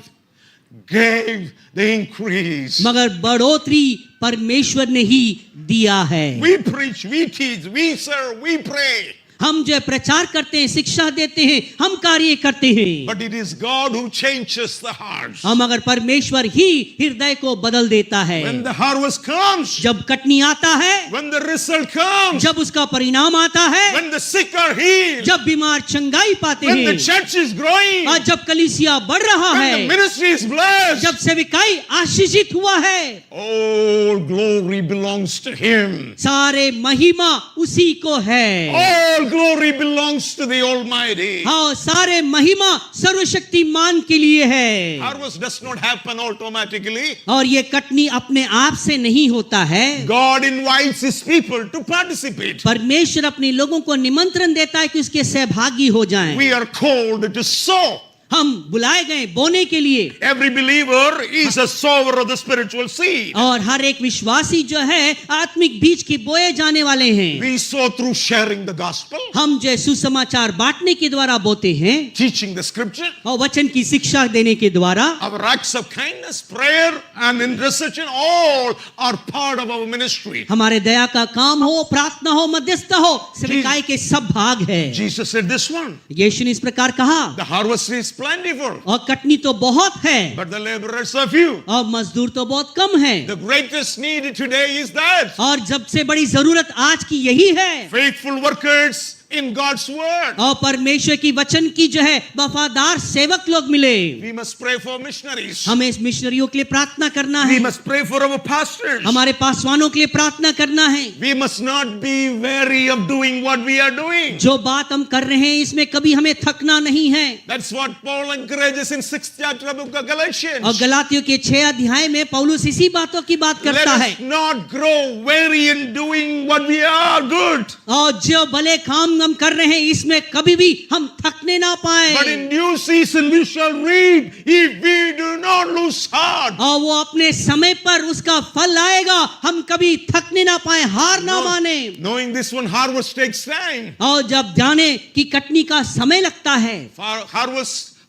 S2: gave the increase.
S1: मगर बढ़ोतरी परमेश्वर ने ही दिया है।
S2: We preach, we teach, we serve, we pray.
S1: हम जो है प्रचार करते हैं, शिक्षा देते हैं, हम कार्य करते हैं,
S2: But it is God who changes the hearts.
S1: हम मगर परमेश्वर ही हृदय को बदल देता है।
S2: When the harvest comes,
S1: जब कटनी आता है,
S2: when the result comes,
S1: जब उसका परिणाम आता है,
S2: when the sick are healed,
S1: जब बीमार चंगाई पाते
S2: when the
S1: हैं,
S2: church is growing,
S1: और जब कलीसिया बढ़ रहा
S2: when the
S1: है,
S2: ministry is blessed,
S1: जब सेविकाई आशीषित हुआ है,
S2: all glory belongs to Him.
S1: सारे महिमा उसी को है।
S2: All glory belongs to the Almighty.
S1: हाँ, सारे महिमा सर्वशक्तिमान के लिए है।
S2: Harvest does not happen automatically.
S1: और ये कटनी अपने आप से नहीं होता है।
S2: God invites His people to participate.
S1: परमेश्वर अपने लोगों को निमंत्रण देता है कि उसके सहभागी हो जाएं।
S2: We are called to sow.
S1: हम बुलाए गए बोने के लिए,
S2: Every believer is a sower of the spiritual seed.
S1: और हर एक विश्वासी जो है आत्मिक बीज की बोए जाने वाले हैं।
S2: We sow through sharing the gospel,
S1: हम जो है सुसमाचार बांटने के द्वारा बोते हैं,
S2: teaching the scripture,
S1: और वचन की शिक्षा देने के द्वारा।
S2: our acts of kindness, prayer, and intercession all are part of our ministry.
S1: हमारे दया का काम हो, प्रार्थना हो, मध्यस्थता हो, सेविकाई के सब भाग है।
S2: Jesus said this one,
S1: यीशु ने इस प्रकार कहा,
S2: the harvest is plentiful,
S1: और कटनी तो बहुत है,
S2: but the laborers are few.
S1: और मजदूर तो बहुत कम है।
S2: The greatest need today is that
S1: और सबसे बड़ी जरूरत आज की यही है,
S2: faithful workers in God's word.
S1: और परमेश्वर की वचन की जो है वफादार सेवक लोग मिले।
S2: We must pray for missionaries.
S1: हमें इस मिशनरियों के लिए प्रार्थना करना
S2: We
S1: है,
S2: must pray for our pastors.
S1: हमारे पासवानों के लिए प्रार्थना करना है।
S2: We must not be weary of doing what we are doing.
S1: जो बात हम कर रहे हैं इसमें कभी हमें थकना नहीं है।
S2: That's what Paul encourages in 6th chapter of the book of Galatians.
S1: और गलातियों के 6 अध्याय में पौलुस इसी बातों की बात
S2: Let
S1: करता है।
S2: us not grow weary in doing what we are good,
S1: और जो भले काम हम कर रहे हैं इसमें कभी भी हम थकने ना पाए,
S2: but in due season we shall reap if we do not lose heart.
S1: और वो अपने समय पर उसका फल आएगा, हम कभी थकने ना पाए, हार ना माने।
S2: Knowing this one, harvest takes time.
S1: और जब जाने कि कटनी का समय लगता है,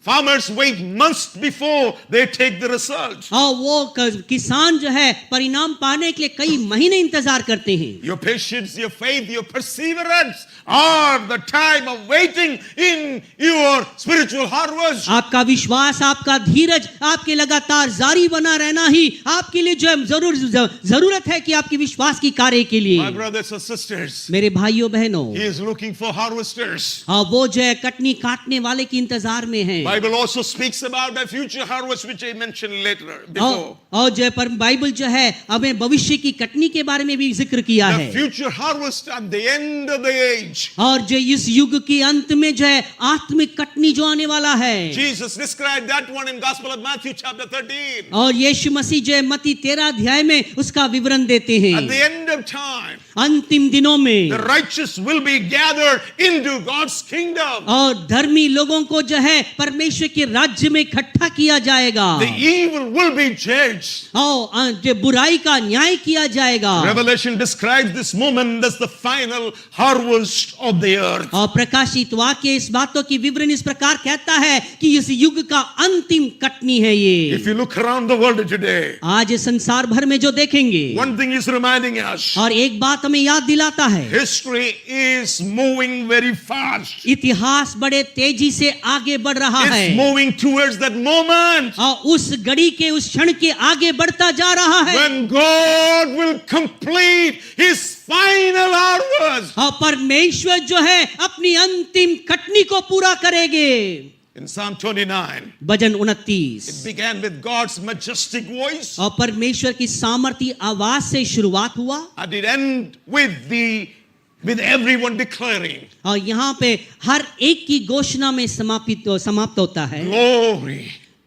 S2: Farmers wait months before they take the results.
S1: और वो किसान जो है परिणाम पाने के लिए कई महीने इंतजार करते हैं।
S2: Your patience, your faith, your perseverance are the time of waiting in your spiritual harvest.
S1: आपका विश्वास, आपका धीरज, आपके लगातार जारी बना रहना ही आपके लिए जो है जरूरत है कि आपकी विश्वास की कार्य के लिए।
S2: My brothers and sisters,
S1: मेरे भाइयों बहनों,
S2: He is looking for harvesters.
S1: वो जो है कटनी काटने वाले के इंतजार में है।
S2: Bible also speaks about the future harvest which I mentioned later before.
S1: और जो है पर बाइबल जो है हमें भविष्य की कटनी के बारे में भी जिक्र किया
S2: The
S1: है।
S2: future harvest at the end of the age.
S1: और जो इस युग के अंत में जो है आत्मिक कटनी जो आने वाला है।
S2: Jesus described that one in Gospel of Matthew chapter 13.
S1: और यीशु मसीह जो है मत्ती 13 अध्याय में उसका विवरण देते
S2: At
S1: हैं।
S2: the end of time,
S1: अंतिम दिनों में
S2: the righteous will be gathered into God's kingdom.
S1: और धर्मी लोगों को जो है परमेश्वर के राज्य में इकट्ठा किया जाएगा।
S2: The evil will be judged.
S1: और जो बुराई का न्याय किया जाएगा।
S2: Revelation describes this moment as the final harvest of the earth.
S1: और प्रकाशित वाक्य इस बातों की विवरण इस प्रकार कहता है कि इस युग का अंतिम कटनी है ये।
S2: If you look around the world today,
S1: आज संसार भर में जो देखेंगे
S2: one thing is reminding us.
S1: और एक बात हमें याद दिलाता है,
S2: History is moving very fast.
S1: इतिहास बड़े तेजी से आगे बढ़ रहा
S2: It's
S1: है
S2: moving towards that moment
S1: और उस घड़ी के उस क्षण के आगे बढ़ता जा रहा है
S2: when God will complete His final harvest.
S1: और परमेश्वर जो है अपनी अंतिम कटनी को पूरा करेंगे।
S2: In Psalm 29,
S1: bhajan
S2: it
S1: 29
S2: began with God's majestic voice
S1: और परमेश्वर की सामर्थी आवाज से शुरुआत हुआ
S2: and it ended with everyone declaring
S1: और यहाँ पे हर एक की घोषणा में समाप्त होता है,
S2: glory.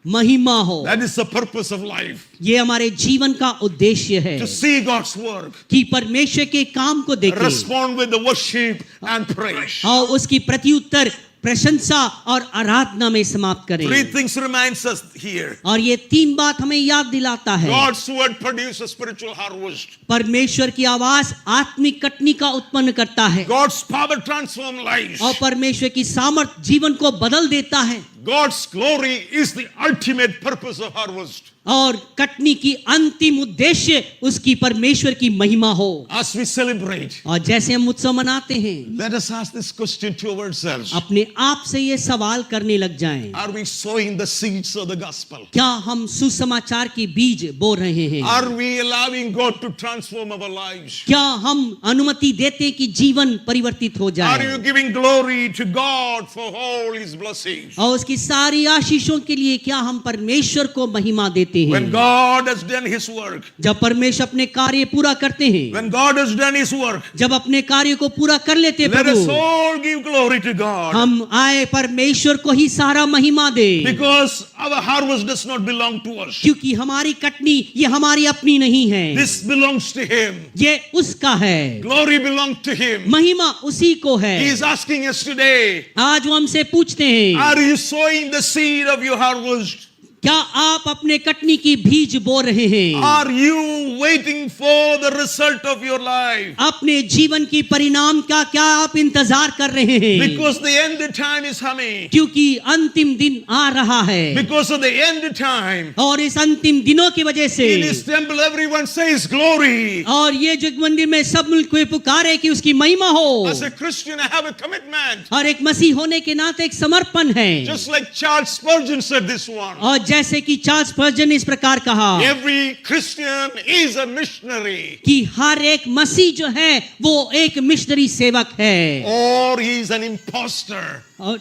S1: महिमा हो।
S2: That is the purpose of life.
S1: ये हमारे जीवन का उद्देश्य है
S2: To see God's work,
S1: कि परमेश्वर के काम को देखें
S2: respond with the worship and praise.
S1: और उसकी प्रत्युत्तर प्रशंसा और आराधना में समाप्त करें।
S2: Three things reminds us here.
S1: और ये तीन बात हमें याद दिलाता है,
S2: God's word produces spiritual harvest.
S1: परमेश्वर की आवाज आत्मिक कटनी का उत्पन्न करता है
S2: God's power transforms lives.
S1: और परमेश्वर की सामर्थ जीवन को बदल देता है
S2: God's glory is the ultimate purpose of harvest.
S1: और कटनी की अंतिम उद्देश्य उसकी परमेश्वर की महिमा हो।
S2: As we celebrate,
S1: और जैसे हम उत्सव मनाते हैं,
S2: let us ask this question to ourselves.
S1: अपने आप से ये सवाल करने लग जाएं,
S2: Are we sowing the seeds of the gospel?
S1: क्या हम सुसमाचार की बीज बो रहे हैं?
S2: Are we allowing God to transform our lives?
S1: क्या हम अनुमति देते कि जीवन परिवर्तित हो
S2: Are
S1: जाए
S2: you giving glory to God for all His blessings?
S1: और उसकी सारी आशीषों के लिए क्या हम परमेश्वर को महिमा देते
S2: When
S1: हैं?
S2: God has done His work,
S1: जब परमेश्वर अपने कार्य पूरा करते हैं,
S2: when God has done His work,
S1: जब अपने कार्य को पूरा कर लेते हैं
S2: let us
S1: Prabhu,
S2: all give glory to God.
S1: हम आए परमेश्वर को ही सारा महिमा दे,
S2: Because our harvest does not belong to us.
S1: क्योंकि हमारी कटनी ये हमारी अपनी नहीं है,
S2: This belongs to Him.
S1: ये उसका है,
S2: Glory belongs to Him.
S1: महिमा उसी को है।
S2: He is asking us today,
S1: आज वो हमसे पूछते हैं,
S2: are you sowing the seed of your harvest?
S1: क्या आप अपने कटनी की बीज बो रहे हैं?
S2: Are you waiting for the result of your life?
S1: अपने जीवन की परिणाम का क्या आप इंतजार कर रहे हैं?
S2: Because the end of time is coming.
S1: क्योंकि अंतिम दिन आ रहा है
S2: Because of the end of time.
S1: और इस अंतिम दिनों की वजह से
S2: In His temple, everyone says glory.
S1: और ये जो मंदिर में सब मिल कोई पुकारे कि उसकी महिमा हो।
S2: As a Christian, I have a commitment.
S1: और एक मसीह होने के नाते एक समर्पण है।
S2: Just like Charles Spurgeon said this one.
S1: और जैसे कि चार्ल्स स्पर्जन ने इस प्रकार कहा
S2: Every Christian is a missionary.
S1: कि हर एक मसीह जो है वो एक मिशनरी सेवक है।
S2: Or he is an imposter.
S1: और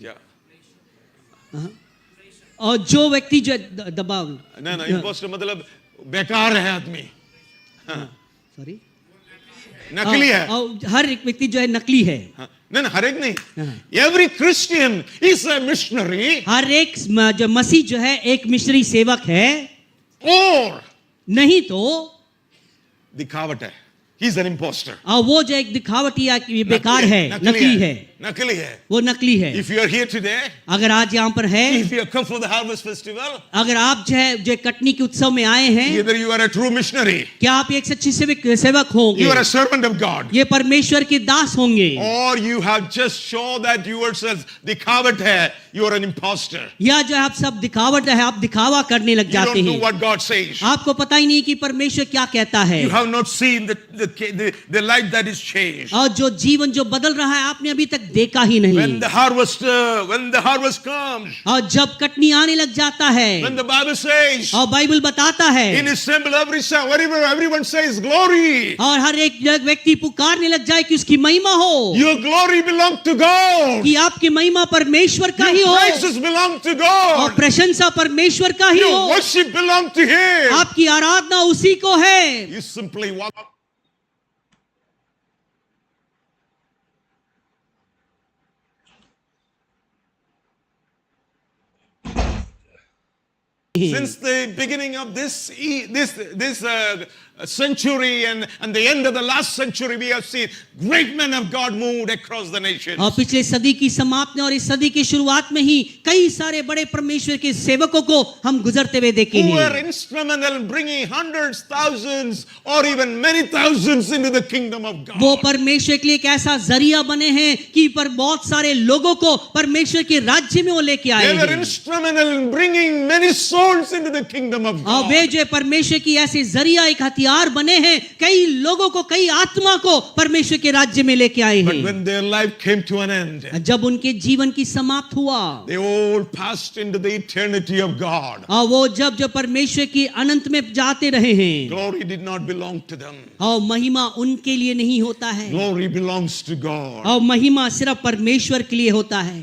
S2: Yeah.
S1: और जो व्यक्ति जो दबाव
S2: No, imposter मतलब बेकार है आदमी.
S1: सॉरी
S2: नकली है.
S1: हर एक व्यक्ति जो है नकली है।
S2: No, हर एक नहीं. Every Christian is a missionary.
S1: हर एक जो मसीह जो है एक मिशनरी सेवक है।
S2: Or
S1: नहीं तो
S2: दिखावट है. He is an imposter.
S1: वो जो एक दिखावटी या बेकार है, नकली है,
S2: नकली है.
S1: वो नकली है।
S2: If you are here today,
S1: अगर आज यहाँ पर है,
S2: if you have come for the harvest festival,
S1: अगर आप जो कटनी के उत्सव में आए हैं,
S2: either you are a true missionary,
S1: क्या आप एक सच्ची सेवक होंगे,
S2: you are a servant of God,
S1: ये परमेश्वर के दास होंगे,
S2: or you have just shown that yourself दिखावट है, you are an imposter.
S1: या जो आप सब दिखावट है, आप दिखावा करने लग
S2: You
S1: जाते
S2: don't do
S1: हैं।
S2: what God says.
S1: आपको पता ही नहीं कि परमेश्वर क्या कहता है।
S2: You have not seen the the life that is changed.
S1: और जो जीवन जो बदल रहा है आपने अभी तक देखा ही नहीं।
S2: When the harvest comes,
S1: और जब कटनी आने लग जाता है,
S2: when the Bible says,
S1: और बाइबल बताता है,
S2: in His temple everyone says glory.
S1: और हर एक व्यक्ति पुकारने लग जाए कि उसकी महिमा हो,
S2: Your glory belongs to God.
S1: कि आपकी महिमा परमेश्वर का ही
S2: Your
S1: हो,
S2: praises belong to
S1: और
S2: God.
S1: प्रशंसा परमेश्वर का ही
S2: Your
S1: हो,
S2: worship belongs to Him.
S1: आपकी आराधना उसी को है।
S2: You simply walk. Since the beginning of this century and the end of the last century, we have seen great men of God moved across the nations.
S1: और पिछले सदी की समाप्ति और इस सदी की शुरुआत में ही कई सारे बड़े परमेश्वर के सेवकों को हम गुजरते हुए देखे
S2: Who were
S1: हैं,
S2: instrumental in bringing hundreds, thousands, or even many thousands into the kingdom of God.
S1: वो परमेश्वर के लिए एक ऐसा जरिया बने हैं कि पर बहुत सारे लोगों को परमेश्वर के राज्य में वो लेके आए
S2: They were
S1: हैं,
S2: instrumental in bringing many souls into the kingdom of
S1: और
S2: God.
S1: वे जो है परमेश्वर की ऐसे जरिया एक हथियार बने हैं, कई लोगों को कई आत्मा को परमेश्वर के राज्य में लेके आए
S2: But
S1: हैं।
S2: when their life came to an end,
S1: जब उनके जीवन की समाप्त हुआ,
S2: they all passed into the eternity of God.
S1: और वो जब परमेश्वर की अनंत में जाते रहे हैं,
S2: Glory did not belong to them.
S1: और महिमा उनके लिए नहीं होता है,
S2: Glory belongs to God.
S1: और महिमा सिर्फ परमेश्वर के लिए होता है।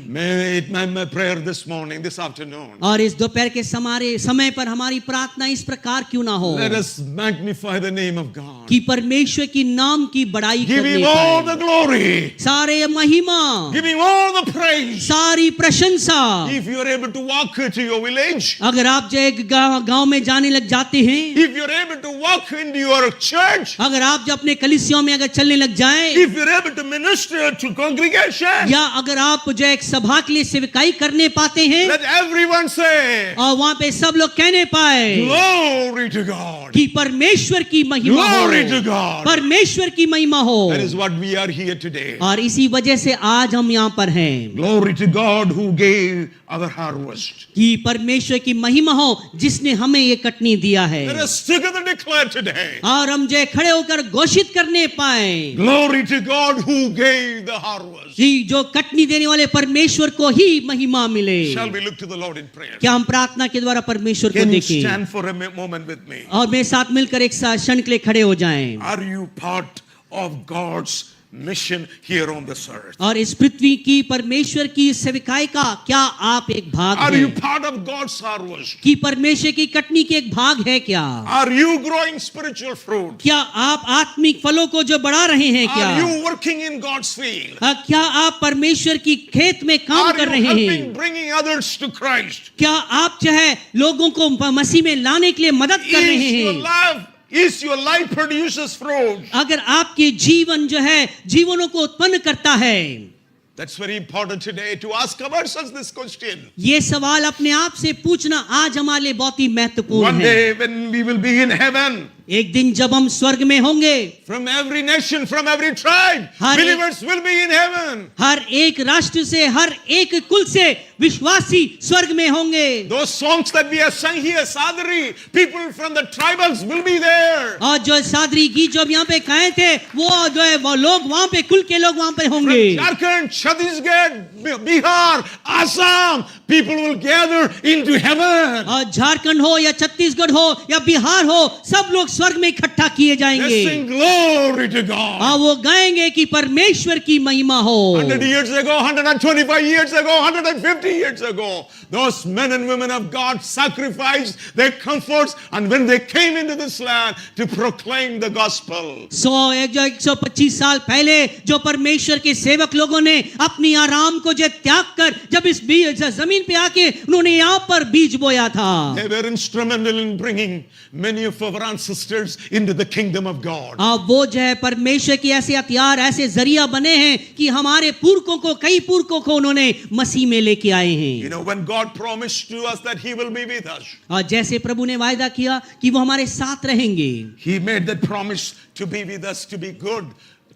S2: My prayer this morning, this afternoon,
S1: और इस दोपहर के समय पर हमारी प्रार्थना इस प्रकार क्यों ना हो
S2: let us magnify the name of God.
S1: कि परमेश्वर की नाम की बड़ाई
S2: Give
S1: करने
S2: Him all
S1: पाए,
S2: the glory.
S1: सारे महिमा,
S2: Give Him all the praise.
S1: सारी प्रशंसा।
S2: If you are able to walk to your village,
S1: अगर आप जो एक गांव में जाने लग जाते हैं,
S2: if you are able to walk into your church,
S1: अगर आप जो अपने कलीसियों में अगर चलने लग जाएं,
S2: if you are able to minister to congregation,
S1: या अगर आप जो एक सभा के लिए सेवकाई करने पाते हैं,
S2: let everyone say,
S1: और वहां पे सब लोग कहने पाए
S2: glory to God.
S1: कि परमेश्वर की महिमा
S2: Glory to
S1: हो,
S2: God.
S1: परमेश्वर की महिमा हो।
S2: That is what we are here today.
S1: और इसी वजह से आज हम यहाँ पर हैं
S2: Glory to God who gave our harvest.
S1: कि परमेश्वर की महिमा हो जिसने हमें ये कटनी दिया है,
S2: Let us together declare today.
S1: और हम जो खड़े होकर घोषित करने पाए
S2: Glory to God who gave the harvest.
S1: कि जो कटनी देने वाले परमेश्वर को ही महिमा मिले।
S2: Shall we look to the Lord in prayer?
S1: क्या हम प्रार्थना के द्वारा परमेश्वर को
S2: Can you
S1: देखें
S2: stand for a moment with me?
S1: और मेरे साथ मिलकर एक क्षण के लिए खड़े हो जाएं।
S2: Are you part of God's mission here on this earth?
S1: और इस पृथ्वी की परमेश्वर की सेवकाई का क्या आप एक भाग
S2: Are you
S1: हैं?
S2: part of God's harvest?
S1: कि परमेश्वर की कटनी के एक भाग है क्या?
S2: Are you growing spiritual fruit?
S1: क्या आप आत्मिक फलों को जो बढ़ा रहे हैं क्या?
S2: Are you working in God's field?
S1: क्या आप परमेश्वर की खेत में काम
S2: Are
S1: कर
S2: you
S1: रहे
S2: helping
S1: हैं?
S2: bringing others to Christ?
S1: क्या आप जो है लोगों को मसीह में लाने के लिए मदद कर रहे हैं?
S2: Is your life produces fruit?
S1: अगर आपके जीवन जो है जीवनों को उत्पन्न करता है,
S2: That's very important today to ask ourselves this question.
S1: ये सवाल अपने आप से पूछना आज हमारे लिए बहुत ही महत्वपूर्ण
S2: One
S1: है।
S2: day when we will be in heaven,
S1: एक दिन जब हम स्वर्ग में होंगे,
S2: from every nation, from every tribe,
S1: her
S2: believers will be in heaven.
S1: हर एक राष्ट्र से हर एक कुल से विश्वासी स्वर्ग में होंगे।
S2: Those songs that we have sung here, Sadri, people from the tribals will be there.
S1: और जो सादरी गीत जो हम यहाँ पे गाए थे, वो जो है वो लोग वहाँ पे कुल के लोग वहाँ पे
S2: From
S1: होंगे।
S2: Jharkhand, Chhattisgarh, Bihar, Assam, people will gather into heaven.
S1: और झारखंड हो या छत्तीसगढ़ हो या बिहार हो, सब लोग स्वर्ग में इकट्ठा किए
S2: Let's
S1: जाएंगे।
S2: sing glory to God.
S1: वो गाएंगे कि परमेश्वर की महिमा हो।
S2: 100 years ago, 125 years ago, 150 years ago, those men and women of God sacrificed their comforts, and when they came into this land to proclaim the gospel.
S1: 125 साल पहले जो परमेश्वर के सेवक लोगों ने अपनी आराम को जो त्याग कर जब इस जमीन पे आके उन्होंने यहाँ पर बीज बोया था,
S2: They were instrumental in bringing many of our ancestors into the kingdom of God.
S1: वो जो है परमेश्वर की ऐसे हथियार ऐसे जरिया बने हैं कि हमारे पुरखों को कई पुरखों को उन्होंने मसीह में लेके आए हैं।
S2: You know, when God promised to us that He will be with us,
S1: और जैसे प्रभु ने वायदा किया कि वो हमारे साथ रहेंगे,
S2: He made that promise to be with us, to be good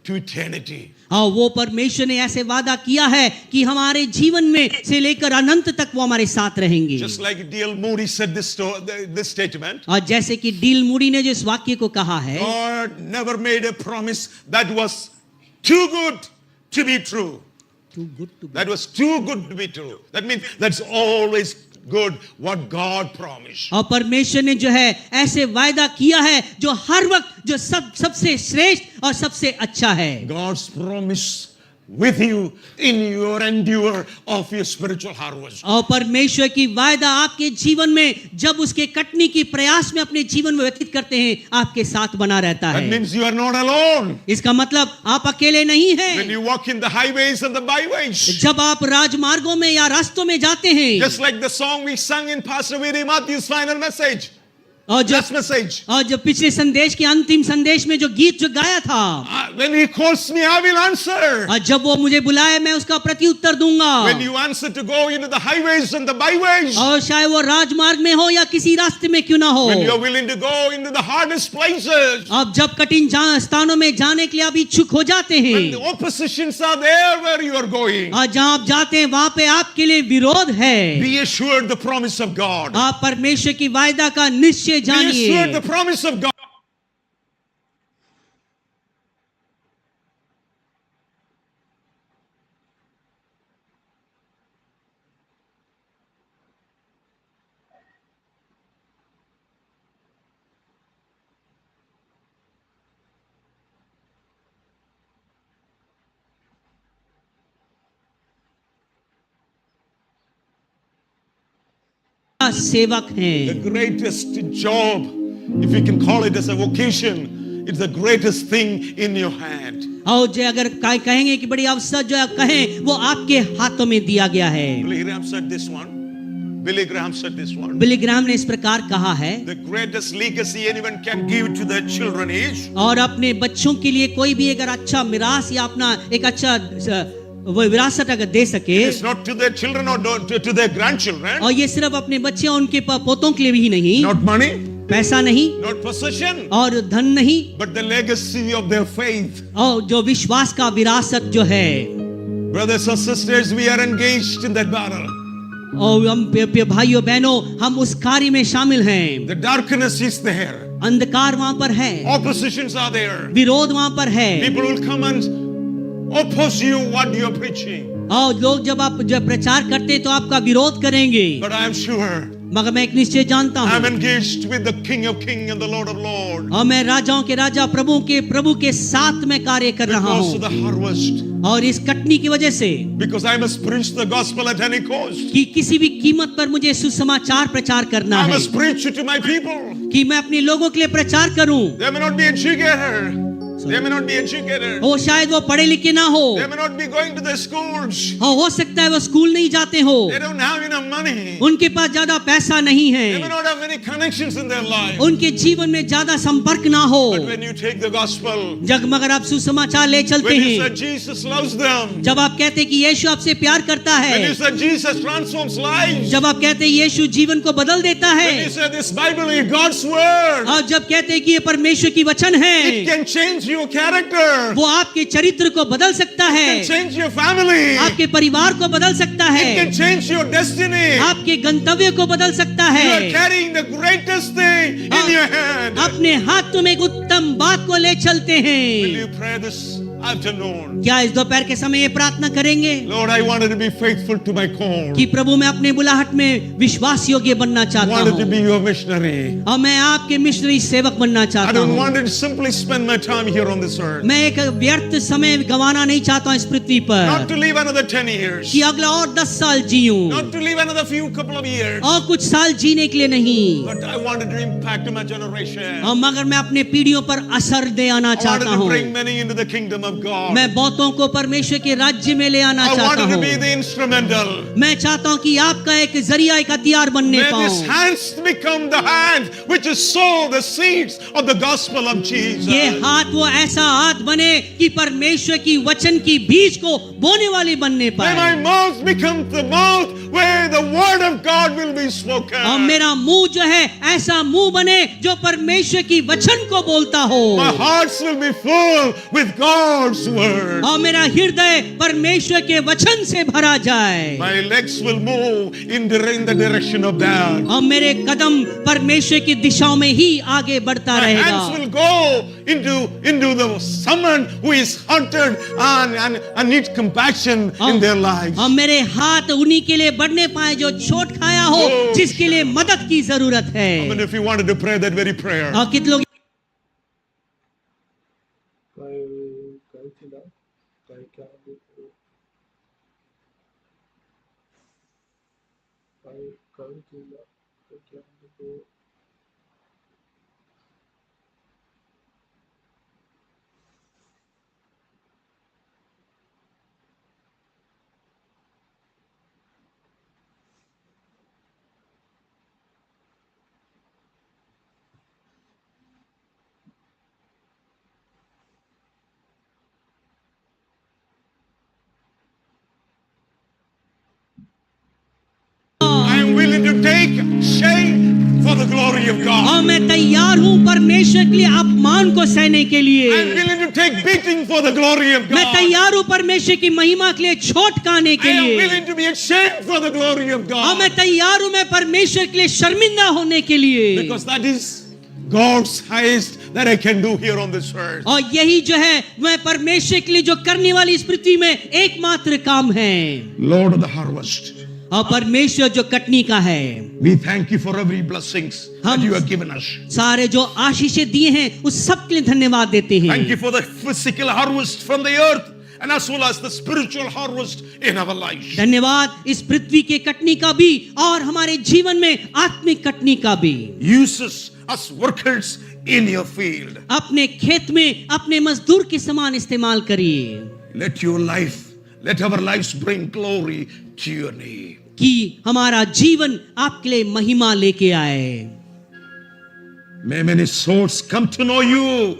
S2: to eternity.
S1: और वो परमेश्वर ने ऐसे वादा किया है कि हमारे जीवन में से लेकर अनंत तक वो हमारे साथ रहेंगे।
S2: Just like D.L. Moody said this statement,
S1: और जैसे कि डील मूडी ने जो इस वाक्य को कहा है,
S2: God never made a promise that was too good to be true. That was too good to be true. That means that's always good what God promised.
S1: और परमेश्वर ने जो है ऐसे वायदा किया है जो हर वक्त जो सबसे श्रेष्ठ और सबसे अच्छा है।
S2: God's promise with you in your endure of your spiritual harvest.
S1: और परमेश्वर की वायदा आपके जीवन में जब उसके कटनी की प्रयास में अपने जीवन में व्यतीत करते हैं आपके साथ बना रहता
S2: That
S1: है।
S2: means you are not alone.
S1: इसका मतलब आप अकेले नहीं
S2: When
S1: हैं।
S2: you walk in the highways and the byways.
S1: जब आप राजमार्गों में या रास्तों में जाते हैं,
S2: Just like the song we sang in Pastor Viri Matthew's final message.
S1: और
S2: Last message.
S1: जब पिछले संदेश के अंतिम संदेश में जो गीत जो गाया था,
S2: When he calls me, I will answer.
S1: और जब वो मुझे बुलाए मैं उसका प्रत्युत्तर दूंगा।
S2: When you answer to go into the highways and the byways.
S1: और चाहे वो राजमार्ग में हो या किसी रास्ते में क्यों ना हो,
S2: When you are willing to go into the hardest places.
S1: अब जब कठिन स्थानों में जाने के लिए आप इच्छुक हो जाते
S2: When the
S1: हैं,
S2: oppositions are there where you are going.
S1: और जहाँ आप जाते हैं वहां पे आपके लिए विरोध है,
S2: Be assured the promise of God.
S1: आप परमेश्वर की वायदा का निश्चय
S2: Be assured the
S1: जानिए।
S2: promise of God.
S1: सेवक
S2: The
S1: हैं,
S2: greatest job, if you can call it as a vocation, it's the greatest thing in your hand.
S1: और जो अगर कहेंगे कि बड़ी अवसर जो आप कहें वो आपके हाथों में दिया गया है।
S2: Billy Graham said this one. Billy Graham said this one.
S1: Billy Graham ने इस प्रकार कहा है,
S2: The greatest legacy anyone can give to their children is
S1: और अपने बच्चों के लिए कोई भी अगर अच्छा मिरास या अपना एक अच्छा वो विरासत अगर दे सके,
S2: it's not to their children or to their grandchildren.
S1: और ये सिर्फ अपने बच्चे और उनके पोतों के लिए भी नहीं,
S2: Not money,
S1: पैसा नहीं
S2: not possession,
S1: और धन नहीं,
S2: but the legacy of their faith.
S1: और जो विश्वास का विरासत जो है।
S2: Brothers and sisters, we are engaged in that battle.
S1: और हम भाइयों बहनों हम उस कार्य में शामिल हैं।
S2: The darkness is there.
S1: अंधकार वहां पर है,
S2: Oppositions are there.
S1: विरोध वहां पर है,
S2: People will come and oppose you what you are preaching.
S1: और लोग जब आप जब प्रचार करते हैं तो आपका विरोध करेंगे,
S2: But I am sure
S1: मगर मैं एक निश्चय जानता
S2: I am
S1: हूँ,
S2: engaged with the King of Kings and the Lord of Lords.
S1: और मैं राजाओं के राजा प्रभु के साथ में कार्य कर रहा
S2: Because of
S1: हूँ।
S2: the harvest.
S1: और इस कटनी की वजह से
S2: Because I must preach the gospel at any cost.
S1: कि किसी भी कीमत पर मुझे सुसमाचार प्रचार करना
S2: I
S1: है,
S2: must preach it to my people.
S1: कि मैं अपने लोगों के लिए प्रचार करूं।
S2: They may not be educated. They may not be educated.
S1: हो शायद वो पढ़े लिखे ना हो,
S2: They may not be going to the schools.
S1: हो सकता है वो स्कूल नहीं जाते हो,
S2: They don't have enough money.
S1: उनके पास ज्यादा पैसा नहीं
S2: They may
S1: है,
S2: not have many connections in their life.
S1: उनके जीवन में ज्यादा संपर्क ना हो,
S2: But when you take the gospel,
S1: जब मगर आप सुसमाचार ले चलते
S2: when you
S1: हैं,
S2: say Jesus loves them,
S1: जब आप कहते हैं कि यीशु आपसे प्यार करता
S2: when you
S1: है,
S2: say Jesus transforms lives,
S1: जब आप कहते हैं यीशु जीवन को बदल देता
S2: when you
S1: है,
S2: say this Bible is God's word,
S1: और जब कहते हैं कि ये परमेश्वर की वचन
S2: it
S1: है,
S2: can change your character.
S1: वो आपके चरित्र को बदल सकता
S2: It
S1: है,
S2: can change your family.
S1: आपके परिवार को बदल सकता
S2: It
S1: है,
S2: can change your destiny.
S1: आपके गंतव्य को बदल सकता
S2: You
S1: है।
S2: are carrying the greatest thing in your hand.
S1: अपने हाथ में एक उत्तम बात को ले चलते
S2: Will
S1: हैं।
S2: you pray this afternoon?
S1: क्या इस दोपहर के समय ये प्रार्थना करेंगे
S2: Lord, I wanted to be faithful to my call.
S1: कि प्रभु मैं अपने बुलाहट में विश्वास योग्य बनना चाहता
S2: Wanted to
S1: हूँ,
S2: be your missionary.
S1: और मैं आपके मिशनरी सेवक बनना
S2: I
S1: चाहता
S2: don't
S1: हूँ।
S2: want to simply spend my time here on this earth.
S1: मैं एक व्यर्थ समय गंवाना नहीं चाहता हूँ इस पृथ्वी
S2: Not
S1: पर,
S2: to live another 10 years.
S1: कि अगला और 10 साल जीऊं,
S2: Not to live another couple of years.
S1: और कुछ साल जीने के लिए नहीं,
S2: But I wanted to impact my generation.
S1: और मगर मैं अपने पीढ़ियों पर असर दे आना
S2: I wanted
S1: चाहता
S2: to
S1: हूँ।
S2: bring many into the kingdom of God.
S1: मैं बहुतों को परमेश्वर के राज्य में ले आना
S2: I
S1: चाहता
S2: wanted to
S1: हूँ।
S2: be the instrumental.
S1: मैं चाहता हूँ कि आपका एक जरिया एक हथियार बनने
S2: May this
S1: पाऊं।
S2: hands become the hand which is sow the seeds of the gospel of Jesus.
S1: ये हाथ वो ऐसा हाथ बने कि परमेश्वर की वचन की बीज को बोने वाली बनने
S2: May
S1: पाए।
S2: my mouth become the mouth where the word of God will be
S1: और
S2: spoken.
S1: मेरा मुंह जो है ऐसा मुंह बने जो परमेश्वर की वचन को बोलता हो,
S2: My hearts will be full with God's word.
S1: और मेरा हृदय परमेश्वर के वचन से भरा जाए,
S2: My legs will move in the direction of that.
S1: और मेरे कदम परमेश्वर की दिशाओं में ही आगे बढ़ता
S2: My
S1: रहेगा।
S2: hands will go into the someone who is hunted and needs compassion in their lives.
S1: और मेरे हाथ उन्हीं के लिए बढ़ने पाए जो चोट खाया हो,
S2: Oh.
S1: जिसके लिए मदद की जरूरत है।
S2: I mean, if you wanted to pray that very prayer,
S1: और कितने लोग
S3: काय काय थिला काय क्या काय काय थिला काय क्या
S2: I am willing to take shame for the glory of God.
S1: और मैं तैयार हूँ परमेश्वर के लिए अपमान को सहने के लिए।
S2: I am willing to take beating for the glory of
S1: मैं
S2: God.
S1: तैयार हूँ परमेश्वर की महिमा के लिए चोट खाने
S2: I
S1: के
S2: am
S1: लिए।
S2: willing to be ashamed for the glory of
S1: और
S2: God.
S1: मैं तैयार हूँ मैं परमेश्वर के लिए शर्मिंदा होने के लिए।
S2: Because that is God's highest that I can do here on this earth.
S1: और यही जो है मैं परमेश्वर के लिए जो करने वाली इस पृथ्वी में एकमात्र काम है।
S2: Lord of the harvest,
S1: और परमेश्वर जो कटनी का है,
S2: we thank you for every blessings that you have given us.
S1: सारे जो आशीषें दिए हैं उस सब के लिए धन्यवाद देते हैं।
S2: Thank you for the physical harvest from the earth and as well as the spiritual harvest in our lives.
S1: धन्यवाद इस पृथ्वी के कटनी का भी और हमारे जीवन में आत्मिक कटनी का भी।
S2: Use us as workers in your field.
S1: अपने खेत में अपने मजदूर के समान इस्तेमाल करिए,
S2: Let your life, let our lives bring glory to your name.
S1: कि हमारा जीवन आपके लिए महिमा लेके आए।
S2: May many souls come to know you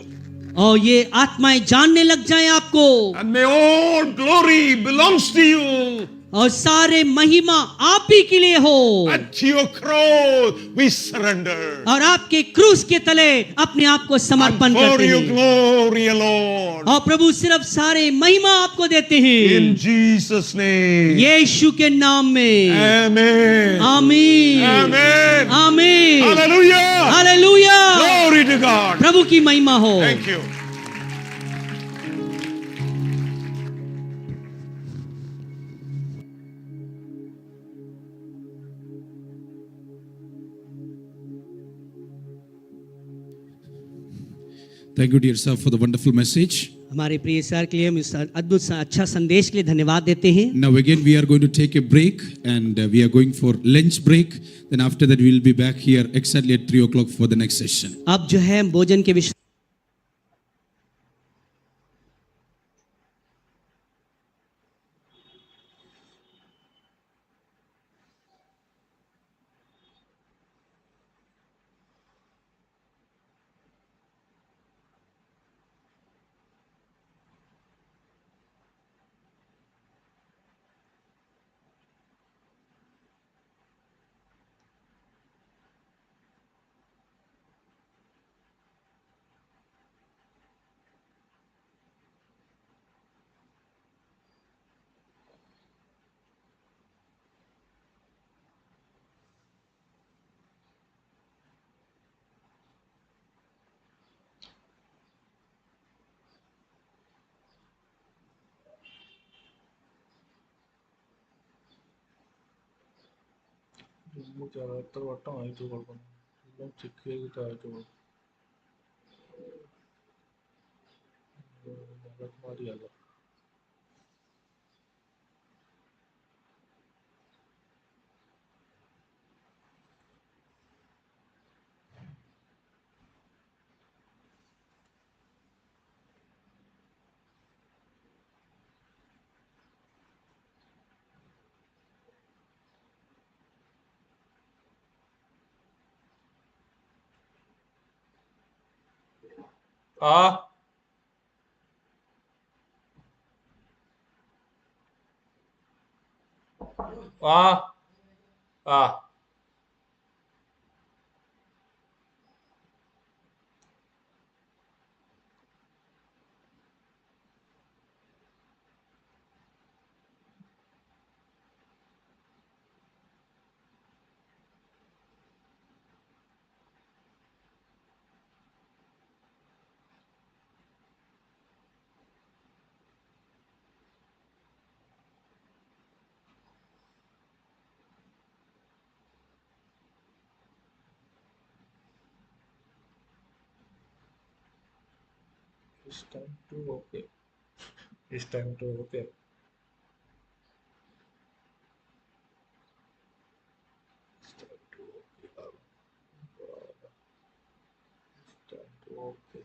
S1: और ये आत्माएं जानने लग जाएं आपको,
S2: and may all glory belongs to you.
S1: और सारे महिमा आप ही के लिए हो।
S2: At your cross we surrender.
S1: और आपके क्रूस के तले अपने आप को
S2: And
S1: समर्पण
S2: for
S1: करते
S2: your
S1: हैं।
S2: glory alone.
S1: और प्रभु सिर्फ सारे महिमा आपको देते हैं,
S2: In Jesus' name.
S1: यीशु के नाम में।
S2: Amen.
S1: आमीन,
S2: Amen.
S1: आमीन,
S2: Hallelujah.
S1: Hallelujah.
S2: Glory to God.
S1: प्रभु की महिमा हो।
S2: Thank you.
S4: Thank you, dear sir, for the wonderful message.
S1: हमारे प्रिय सर के लिए हम इस अद्भुत अच्छा संदेश के लिए धन्यवाद देते हैं।
S4: Now again we are going to take a break and we are going for lunch break. Then after that we will be back here exactly at 3 o'clock for the next session.
S1: अब जो है हम भोजन के विषय
S3: 너무 잘했다 왔다 많이 들어가고 너무 지키겠다 좀 말이야. 아, 아. Ah, it's time to okay. It's time to okay. It's time to okay. It's time to okay.